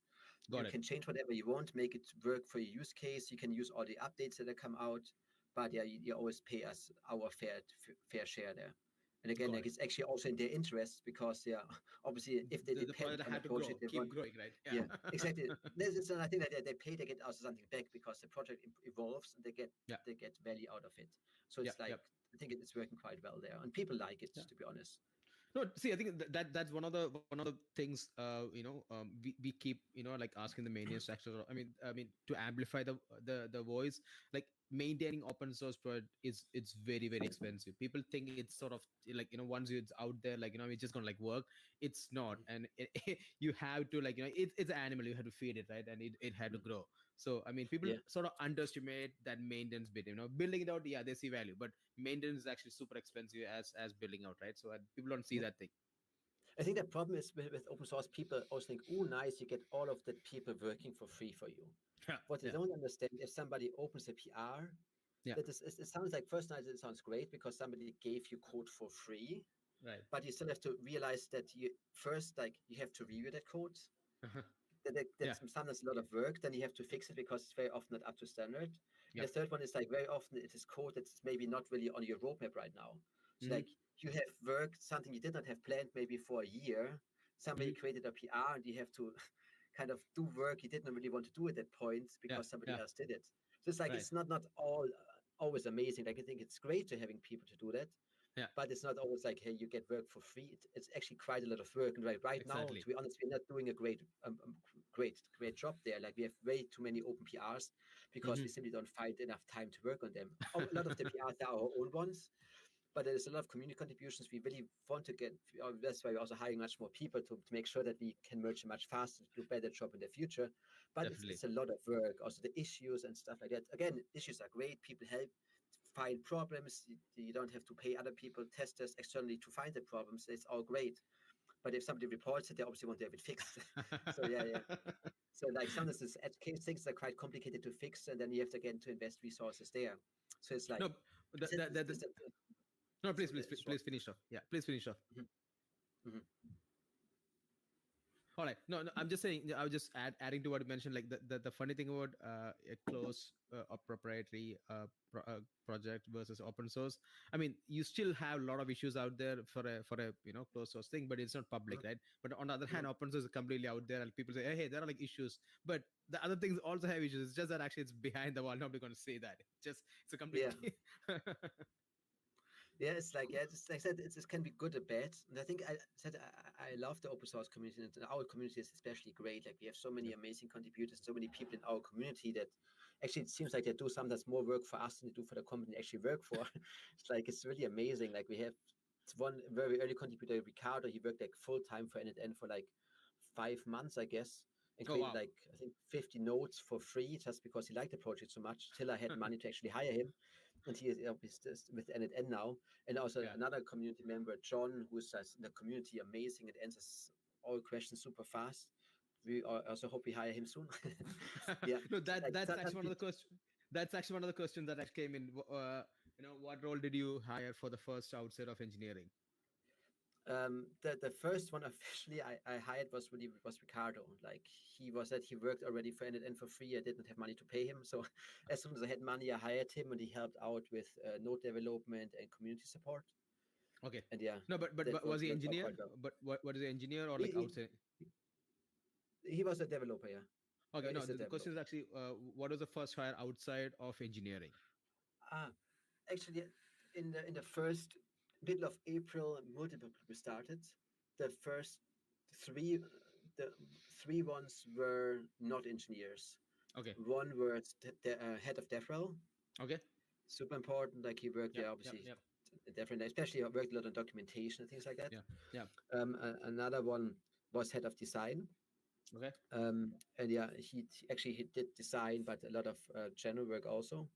You can change whatever you want, make it work for your use case. You can use all the updates that come out, but yeah, you always pay us our fair share there. And again, like it's actually also in their interest because obviously if they depend on the project, they want growing, right? Yeah, exactly. And I think that they pay, they get also something back because the project evolves and they get value out of it. So it's I think it's working quite well there, and people like it, to be honest. No, see, I think that's one of the things we keep like asking the maintenance actually. I mean to amplify the voice, like maintaining open source product it's very, very expensive. People think it's sort of like once it's out there, like it's just gonna like work. It's not, and you have to like it's an animal, you have to feed it, right, and it had to grow. So I mean people sort of underestimate that maintenance bit. Building it out, they see value, but maintenance is actually super expensive as building out, right? So people don't see that thing. I think the problem is with open source, people always think, oh, nice, you get all of the people working for free for you. What they don't understand, if somebody opens a PR, that it sounds like first night it sounds great because somebody gave you code for free, right? But you still have to realize that you have to review that code. That's sometimes a lot of work. Then you have to fix it because it's very often not up to standard. The third one is like very often it is code that's maybe not really on your roadmap right now. So like you have worked something you did not have planned maybe for a year. Somebody created a PR and you have to kind of do work you didn't really want to do at that point because somebody else did it. So it's like it's not all always amazing. Like I think it's great to having people to do that. But it's not always like, hey, you get work for free. It's actually quite a lot of work. And right now, to be honest, we're not doing a great job there. Like we have way too many open PRs because we simply don't find enough time to work on them. A lot of the PRs are our own ones, but there's a lot of community contributions we really want to get. That's why we're also hiring much more people to make sure that we can merge much faster, do a better job in the future. But it's a lot of work. Also the issues and stuff like that. Again, issues are great. People help find problems. You don't have to pay other people, testers externally to find the problems. It's all great. But if somebody reports it, they obviously want to have it fixed. So So like sometimes these edge case things are quite complicated to fix, and then you have to again to invest resources there. So it's like please finish off. Yeah, please finish off. All right. No, I'm just saying. I was just adding to what you mentioned. Like the funny thing about a closed or proprietary project versus open source. I mean, you still have a lot of issues out there for a closed source thing, but it's not public, right? But on the other hand, open source is completely out there, and people say, hey, there are like issues, but the other things also have issues. It's just that actually it's behind the wall. Nobody's going to say that. It's a complete. Yeah. Yeah, it's like, yeah, it's like I said, it can be good or bad. And I think I love the open source community, and our community is especially great. Like we have so many amazing contributors, so many people in our community that actually it seems like they do sometimes more work for us than they do for the company they actually work for. It's really amazing. Like we have one very early contributor, Ricardo. He worked like full time for n8n for like 5 months, I guess, and created like I think 50 nodes for free just because he liked the project so much. Till I had money to actually hire him. And he is with n8n now. And also another community member, John, who's in the community amazing and answers all questions super fast. We also hope we hire him soon. Yeah, no, that's actually one of the questions. That's actually one of the questions that came in. What role did you hire for the first outside of engineering? The first one officially I hired was Ricardo. Like he worked already for n8n for free. I didn't have money to pay him, so as soon as I had money, I hired him, and he helped out with node development and community support. Okay. And yeah. No, but was he engineer? But what is he engineer or like outside? He was a developer. Yeah. Okay. No, the question is actually, what was the first hire outside of engineering? Actually, in the first middle of April, multiple people started. The first three ones were not engineers. Okay. One was the head of DevRel. Okay. Super important. Like he worked there, obviously. Different, especially worked a lot on documentation and things like that. Yeah. Another one was head of design. Okay. And yeah, he did design, but a lot of general work also.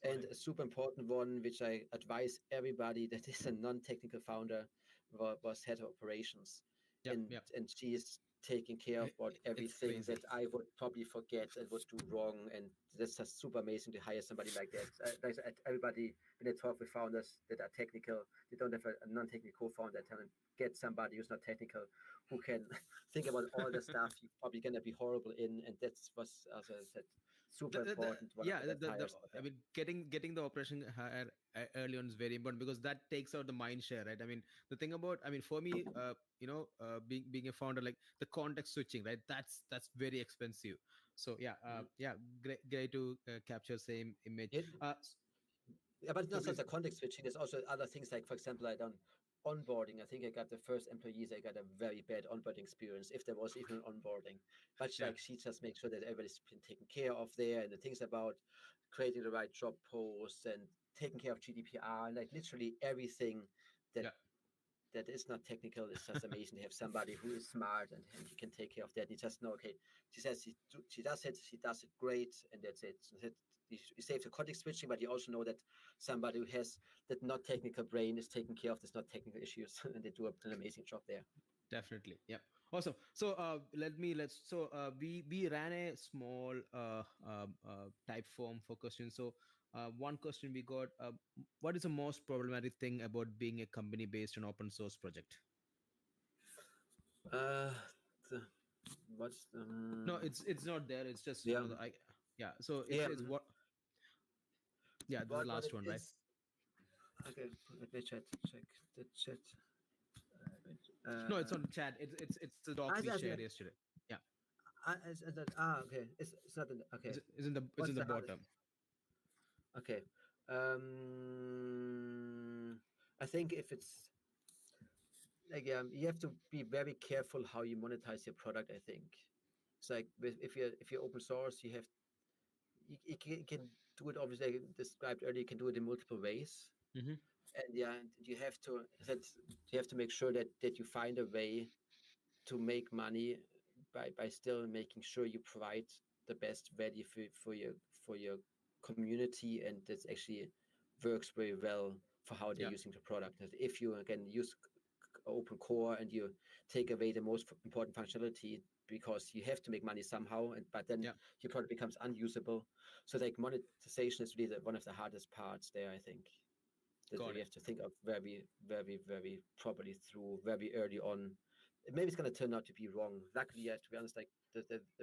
And a super important one, which I advise everybody that is a non-technical founder, was head of operations. And she is taking care of everything that I would probably forget and would do wrong. And that's just super amazing to hire somebody like that. Everybody, when they talk with founders that are technical, they don't have a non-technical co-founder, tell them, get somebody who's not technical, who can think about all the stuff you're probably going to be horrible in. And that's was, as I said, super important. I mean, getting the operation hire early on is very important because that takes out the mind share, right? I mean, the thing about, for me, being a founder, like the context switching, right? That's very expensive. So great to capture same image. But it's not just the context switching. There's also other things like, for example, I done onboarding. I think I got the first employees. I got a very bad onboarding experience, if there was even onboarding. But she just makes sure that everybody's been taken care of there, and the things about creating the right job posts and taking care of GDPR, and like literally everything that is not technical. It's just amazing to have somebody who is smart and he can take care of that. You just know, okay, she says she does it great, and that's it. You save the context switching, but you also know that somebody who has that not technical brain is taking care of this not technical issues, and they do an amazing job there. Definitely, yeah, awesome. So we ran a small type form for questions. So one question we got: what is the most problematic thing about being a company based on open source project? No, it's not there. It's just So it's what. Yeah, this is the last one, right? Okay, let me check the chat. No, it's on chat. It's the doc we shared yesterday. Yeah. Okay. It's not in the, okay. It's in the bottom. Okay. I think if it's like you have to be very careful how you monetize your product. I think it's like if you're open source, you can do it. Obviously, I described earlier. You can do it in multiple ways. Mm-hmm. And you have to make sure that you find a way to make money by still making sure you provide the best value for your community, and that actually works very well for how they're using the product. If you again use open core and you take away the most important functionality because you have to make money somehow, but then your product becomes unusable. So like monetization is really one of the hardest parts there, I think. That we have to think of very, very, very properly through very early on maybe it's going to turn out to be wrong. Luckily, to be honest, like the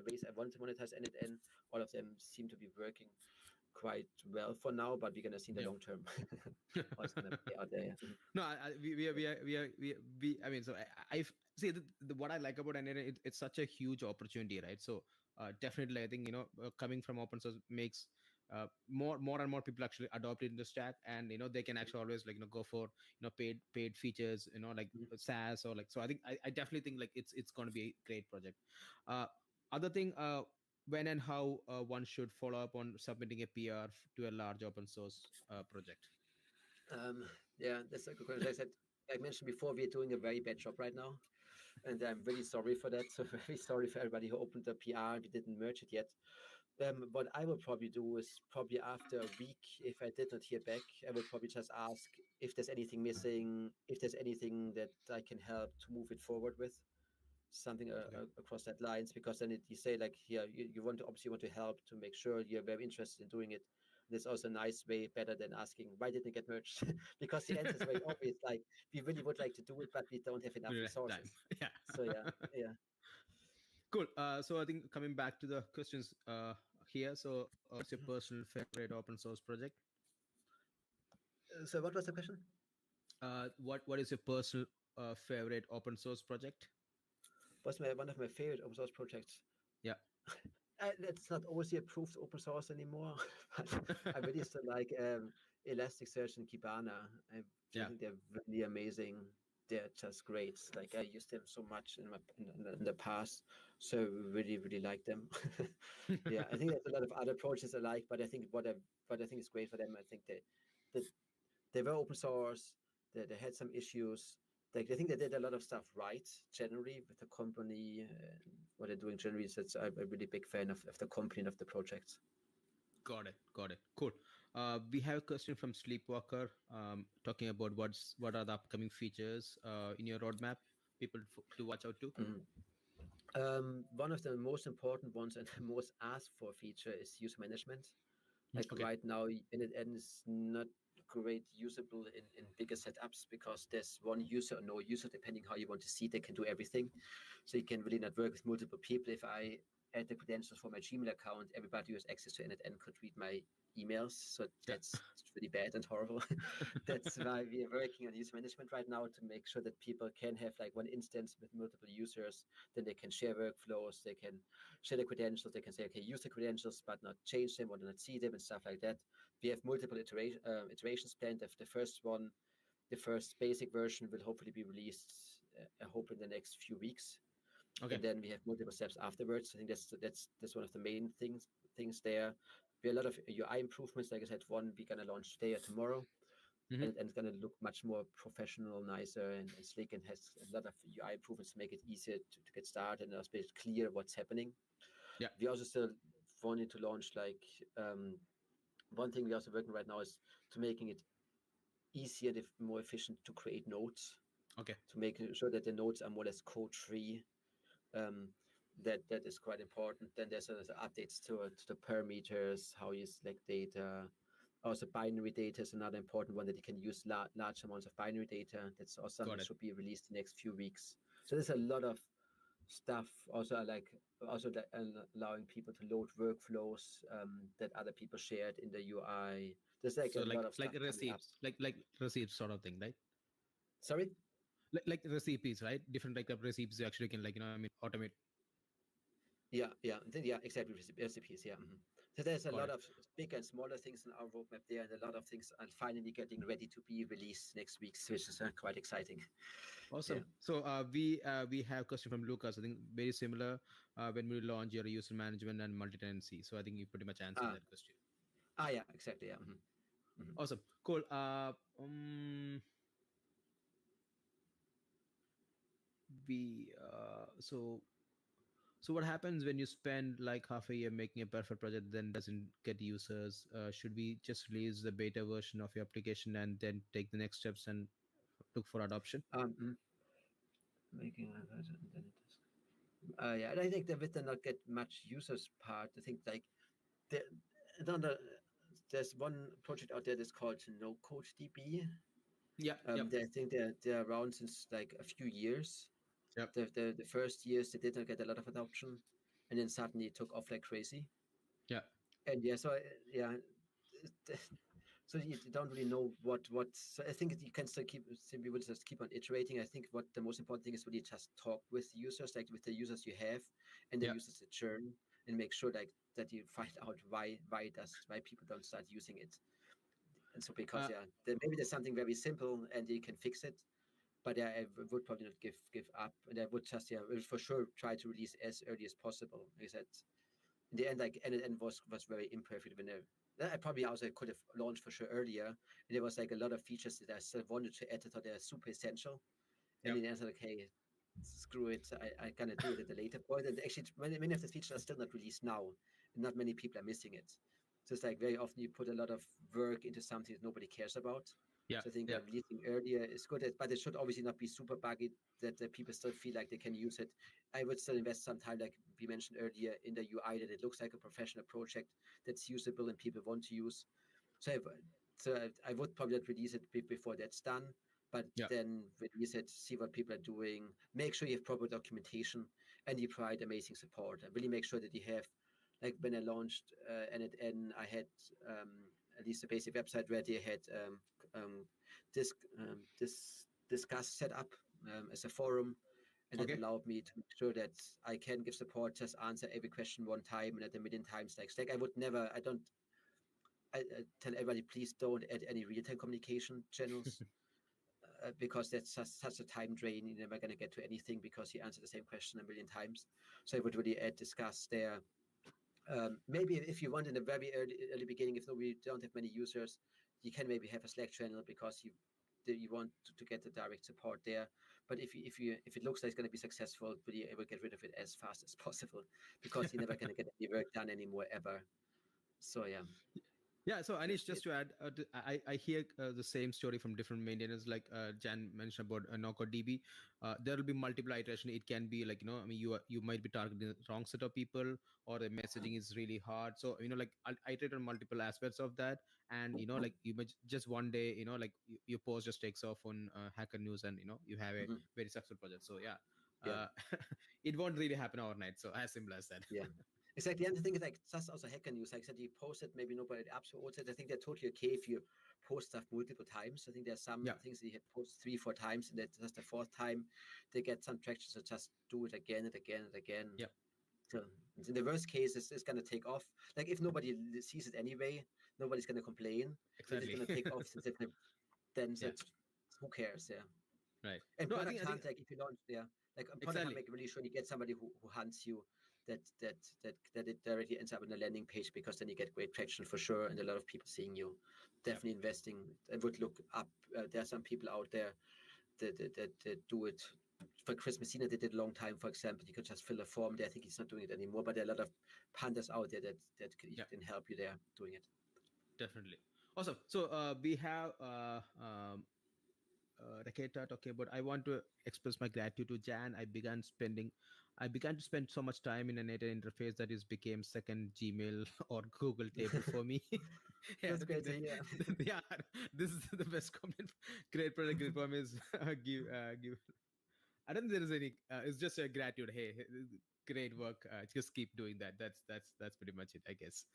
ways I want to monetize n8n, all of them seem to be working quite well for now, but we're going to see in the long term what's going to play out there. No, I mean, so I see what I like about n8n, it's such a huge opportunity, right? So definitely, I think, coming from open source makes more and more people actually adopt it in the stack, and they can actually always like go for paid features, like SaaS or like. So I think I definitely think like it's going to be a great project. Other thing, when and how one should follow up on submitting a PR to a large open source project? Yeah, that's a good question. I mentioned before, we're doing a very bad job right now, and I'm really sorry for that. So very sorry for everybody who opened the PR. We didn't merge it yet. What I will probably do is probably after a week, if I did not hear back, I will probably just ask if there's anything missing, if there's anything that I can help to move it forward with, something across that lines, because then you say like, here, you want to help to make sure you're very interested in doing it. There's also a nice way, better than asking, why didn't it get merged? Because the answer is very obvious, like, we really would like to do it, but we don't have enough resources. Yeah. So yeah. Cool. So I think coming back to the questions here. So what's your personal favorite open source project? So what was the question? What is your personal favorite open source project? What's one of my favorite open source projects? Yeah. It's not always approved open source anymore, but I really still like Elasticsearch and Kibana. I think they're really amazing. They're just great. Like I used them so much in the past, so really like them. Yeah, I think there's a lot of other projects I like, but I think what I think is great for them. I think they were open source. They had some issues. I think they did a lot of stuff right generally with the company. What they're doing generally is I'm a really big fan of the company and of the projects. Got it. Cool. We have a question from Sleepwalker talking about what are the upcoming features in your roadmap people to watch out to. One of the most important ones and the most asked for feature is user management. Like right now, n8n is not great usable in bigger setups because there's one user or no user, depending how you want to see, they can do everything. So you can really not work with multiple people. If I add the credentials for my Gmail account, everybody who has access to n8n could read my emails. So that's really bad and horrible. That's why we are working on user management right now to make sure that people can have like one instance with multiple users. Then they can share workflows. They can share the credentials. They can say, okay, use the credentials, but not change them or not see them and stuff like that. We have multiple iterations planned. The first one, the first basic version will hopefully be released, I hope in the next few weeks. Okay. And then we have multiple steps afterwards. I think that's one of the main things there. We have a lot of UI improvements. Like I said, one we're gonna launch today or tomorrow, and it's gonna look much more professional, nicer, and slick, and has a lot of UI improvements to make it easier to get started and also make it clear what's happening. Yeah. We also still wanted to launch like one thing we're also working right now is to making it easier, more efficient to create nodes. Okay. To make sure that the nodes are more or less code-free. That is quite important. Then there's updates to the parameters, how you select data. Also, binary data is another important one that you can use large amounts of binary data. That's also something that should be released in the next few weeks. So there's a lot of stuff. Also allowing people to load workflows that other people shared in the UI. There's like a lot of stuff receipts, like receipts sort of thing, right? Sorry. Like recipes, right? Different like recipes you actually can automate. Yeah, exactly. Recipes, yeah. So there's a lot of bigger and smaller things in our roadmap there, and a lot of things are finally getting ready to be released next week, which is quite exciting. Awesome. Yeah. So we have a question from Lucas. I think very similar when we launch your user management and multi-tenancy. So I think you pretty much answered that question. Yeah, exactly. Yeah. Awesome. Cool. So what happens when you spend like half a year making a perfect project, then doesn't get users? Should we just release the beta version of your application and then take the next steps and look for adoption? Making a version, then it is. Yeah, and I think that with the not get much users part, I think like there's one project out there that's called NoCodeDB. Yeah. I think they're around since like a few years. the first years they did not get a lot of adoption, and then suddenly it took off like crazy. Yeah. And so you don't really know what. So I think you can still just keep on iterating. I think what the most important thing is really just talk with users, like with the users you have, and the users that churn, and make sure like that you find out why people don't start using it. And so because maybe there's something very simple and you can fix it, but I would probably not give up, and I would just for sure try to release as early as possible. Like I said, in the end, like n8n was very imperfect when I probably also could have launched for sure earlier, and there was like a lot of features that I still wanted to add. I thought they're super essential, and in the end, I was like, hey, screw it, I'm gonna do it at a later point. And actually, many of the features are still not released now, and not many people are missing it. So it's like very often you put a lot of work into something that nobody cares about. So I think releasing earlier is good, but it should obviously not be super buggy that people still feel like they can use it. I would still invest some time, like we mentioned earlier, in the UI, that it looks like a professional project that's usable and people want to use. So I would probably not release it before that's done, but then release it, see what people are doing, make sure you have proper documentation, and you provide amazing support. And really make sure that you have, like when I launched n8n, I had at least a basic website ready. I had Discuss set up as a forum, and that allowed me to make sure that I can give support, just answer every question one time and at a million times. Like Slack, I tell everybody, please don't add any real-time communication channels because that's just such a time drain. You're never going to get to anything because you answer the same question a million times. So I would really add Discuss there. Maybe if you want in the very early beginning, if we don't have many users, you can maybe have a Slack channel because you want to get the direct support there. But if it looks like it's going to be successful, really, I will get rid of it as fast as possible because you're never going to get any work done anymore ever. So Yeah, so Anish, just to add, I hear the same story from different maintainers, like Jan mentioned about NocoDB. There will be multiple iterations. It can be like, you might be targeting the wrong set of people, or the messaging is really hard. So, like I'll iterate on multiple aspects of that. And, like you might just one day, like your post just takes off on Hacker News and, you have a very successful project. So it won't really happen overnight. So as simple as that. Yeah. Exactly, and the thing is, like, that's also Hacker News. Like I said, you post it, maybe nobody upvotes it. I think they're totally okay if you post stuff multiple times. I think there's some things that you post 3-4 times, and that's the 4th time they get some traction. So just do it again and again and again. Yeah. So in the worst case, it's going to take off. Like if nobody sees it anyway, nobody's going to complain. Exactly. It's going to take off. Then who cares? Yeah. Right. And product hunt, like if you launch like product hunt, make really sure you get somebody who hunts you. That it directly ends up on the landing page, because then you get great traction for sure, and a lot of people seeing you. Definitely investing. I would look up. There are some people out there that do it for Chris Messina. They did a long time, for example. You could just fill a form there. I think he's not doing it anymore, but there are a lot of punters out there that can help you there doing it. Definitely. Awesome. So we have Raketa talking about, I want to express my gratitude to Jan. I began to spend so much time in a n8n interface that is became second Gmail or Google table for me. That's great to hear. Yeah, this is the best comment. Great product, great promise. Give. I don't think there is any. It's just a gratitude. Hey, great work. Just keep doing that. That's pretty much it, I guess.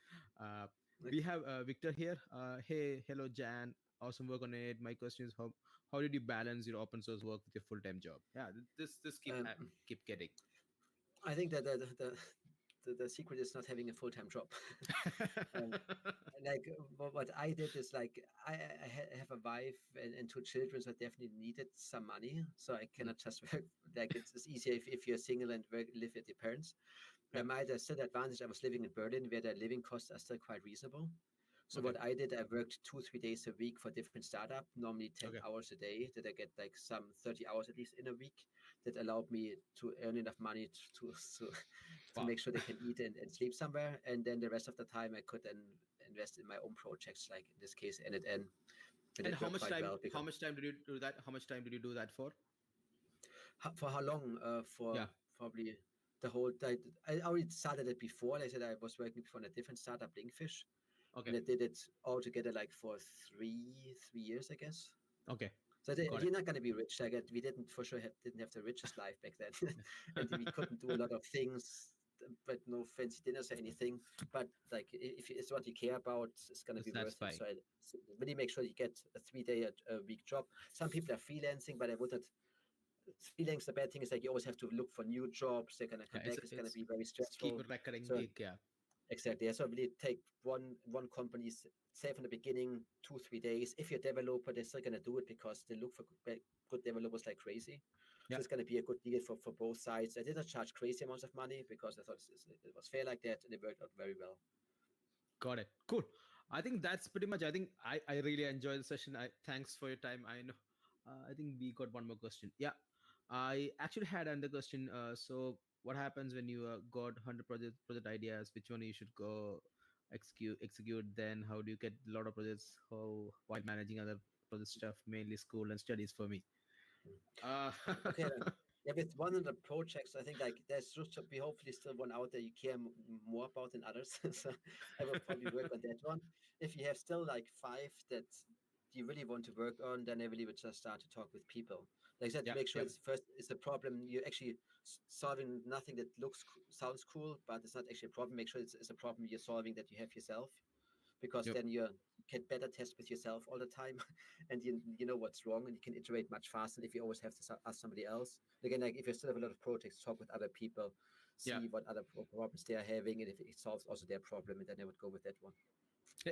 We have Victor here. Hey, hello, Jan. Awesome work on it. My question is, how did you balance your open source work with your full-time job? Yeah, this keep getting. I think that the secret is not having a full-time job. Like what I did is, like, I have a wife and 2 children, so I definitely needed some money. So I cannot just work. Like it's easier if you're single and live with your parents. There's still the advantage. I was living in Berlin, where the living costs are still quite reasonable. So what I did, I worked 2-3 days a week for different startup, normally 10 hours a day, that I get like some 30 hours at least in a week, that allowed me to earn enough money to make sure they can eat and sleep somewhere. And then the rest of the time I could then invest in my own projects, like in this case, n8n. And how much time did you do that? How much time did you do that for? For how long? Probably the whole time. I already started it before. Like I said, I was working before on a different startup, Linkfish. And I did it all together like for three years, I guess. Okay. So you're not going to be rich. Like we didn't for sure didn't have the richest life back then, and we couldn't do a lot of things, but no fancy dinners or anything. But like if it's what you care about, it's going to be worth it. So really make sure you get a 3-day a week job. Some people are freelancing, but I wouldn't. Freelancing, the bad thing is like you always have to look for new jobs. They're going to come back. It's going to be very stressful. Keep recurring gig, yeah. Exactly. So really take one company, say from the beginning, 2-3 days. If you're a developer, they're still going to do it because they look for good developers like crazy. So it's going to be a good deal for both sides. I didn't charge crazy amounts of money because I thought it was fair like that, and it worked out very well. Got it. Cool. I think that's pretty much. I think I really enjoyed the session. Thanks for your time. I know. I think we got one more question. Yeah. I actually had another question. So what happens when you got 100 project ideas? Which one you should go execute? Then how do you get a lot of projects? How while managing other project stuff, mainly school and studies for me. Okay. Yeah, with 100 projects, I think like there's just be hopefully still one out there you care more about than others. So I will probably work on that one. If you have still like 5 that you really want to work on, then I really would just start to talk with people. Like I said, make sure it's a problem. You're actually solving nothing that sounds cool, but it's not actually a problem. Make sure it's a problem you're solving that you have yourself, because then you can better test with yourself all the time, and you know what's wrong, and you can iterate much faster if you always have to ask somebody else. Again, like if you still have a lot of projects, talk with other people, see what other problems they are having, and if it solves also their problem, and then I would go with that one.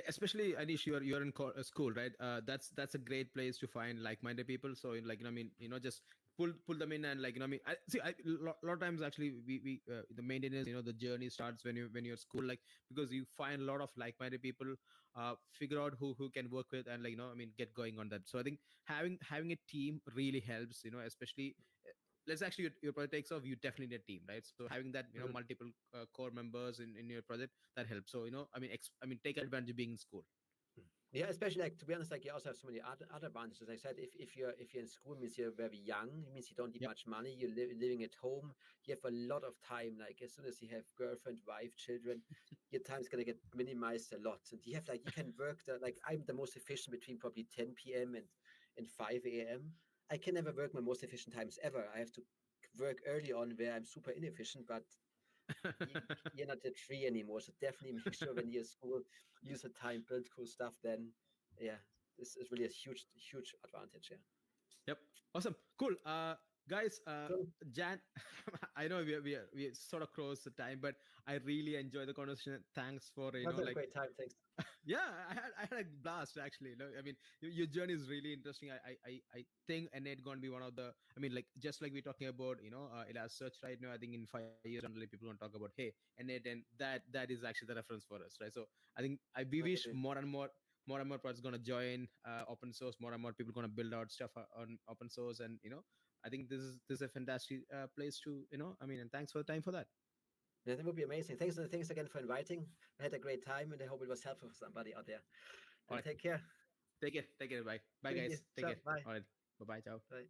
Especially Anish, you're in school, right? That's a great place to find like-minded people. So like, just pull them in, and like, a lot of times actually we the maintenance, the journey starts when you're at school, like, because you find a lot of like-minded people, figure out who can work with, and like, get going on that. So I think having a team really helps, especially let's actually your project takes off, you definitely need a team, right? So having that, multiple core members in your project, that helps. So take advantage of being in school. Yeah, especially like, to be honest, like you also have so many other advantages. Like I said, if you're in school, it means you're very young. It means you don't need much money. You're living at home. You have a lot of time. Like as soon as you have girlfriend, wife, children, your time is gonna get minimized a lot. And you can work like I'm the most efficient between probably 10 p.m. and 5 a.m. I can never work my most efficient times ever. I have to work early on where I'm super inefficient, but you're not at free anymore. So definitely make sure when you're at school, use the time, build cool stuff. Then, this is really a huge advantage. Yep. Awesome. Cool. Guys, Cool. Jan, I know we sort of close the time, but I really enjoyed the conversation. Thanks for a great time. Thanks. Yeah, I had a blast actually. Your journey is really interesting. I think n8n going to be one of the. Like just like we're talking about, Elasticsearch right now. I think in 5 years, generally people going to talk about, hey, n8n, that is actually the reference for us, right? So I think we wish more and more projects going to join open source. More and more people going to build out stuff on open source, and I think this is a fantastic place to and thanks for the time for that. Yeah, that would be amazing. Thanks again for inviting. I had a great time, and I hope it was helpful for somebody out there. All right. Take care. Take care. Bye. Bye, guys. Take care. Bye. All right. Bye. Ciao. Bye.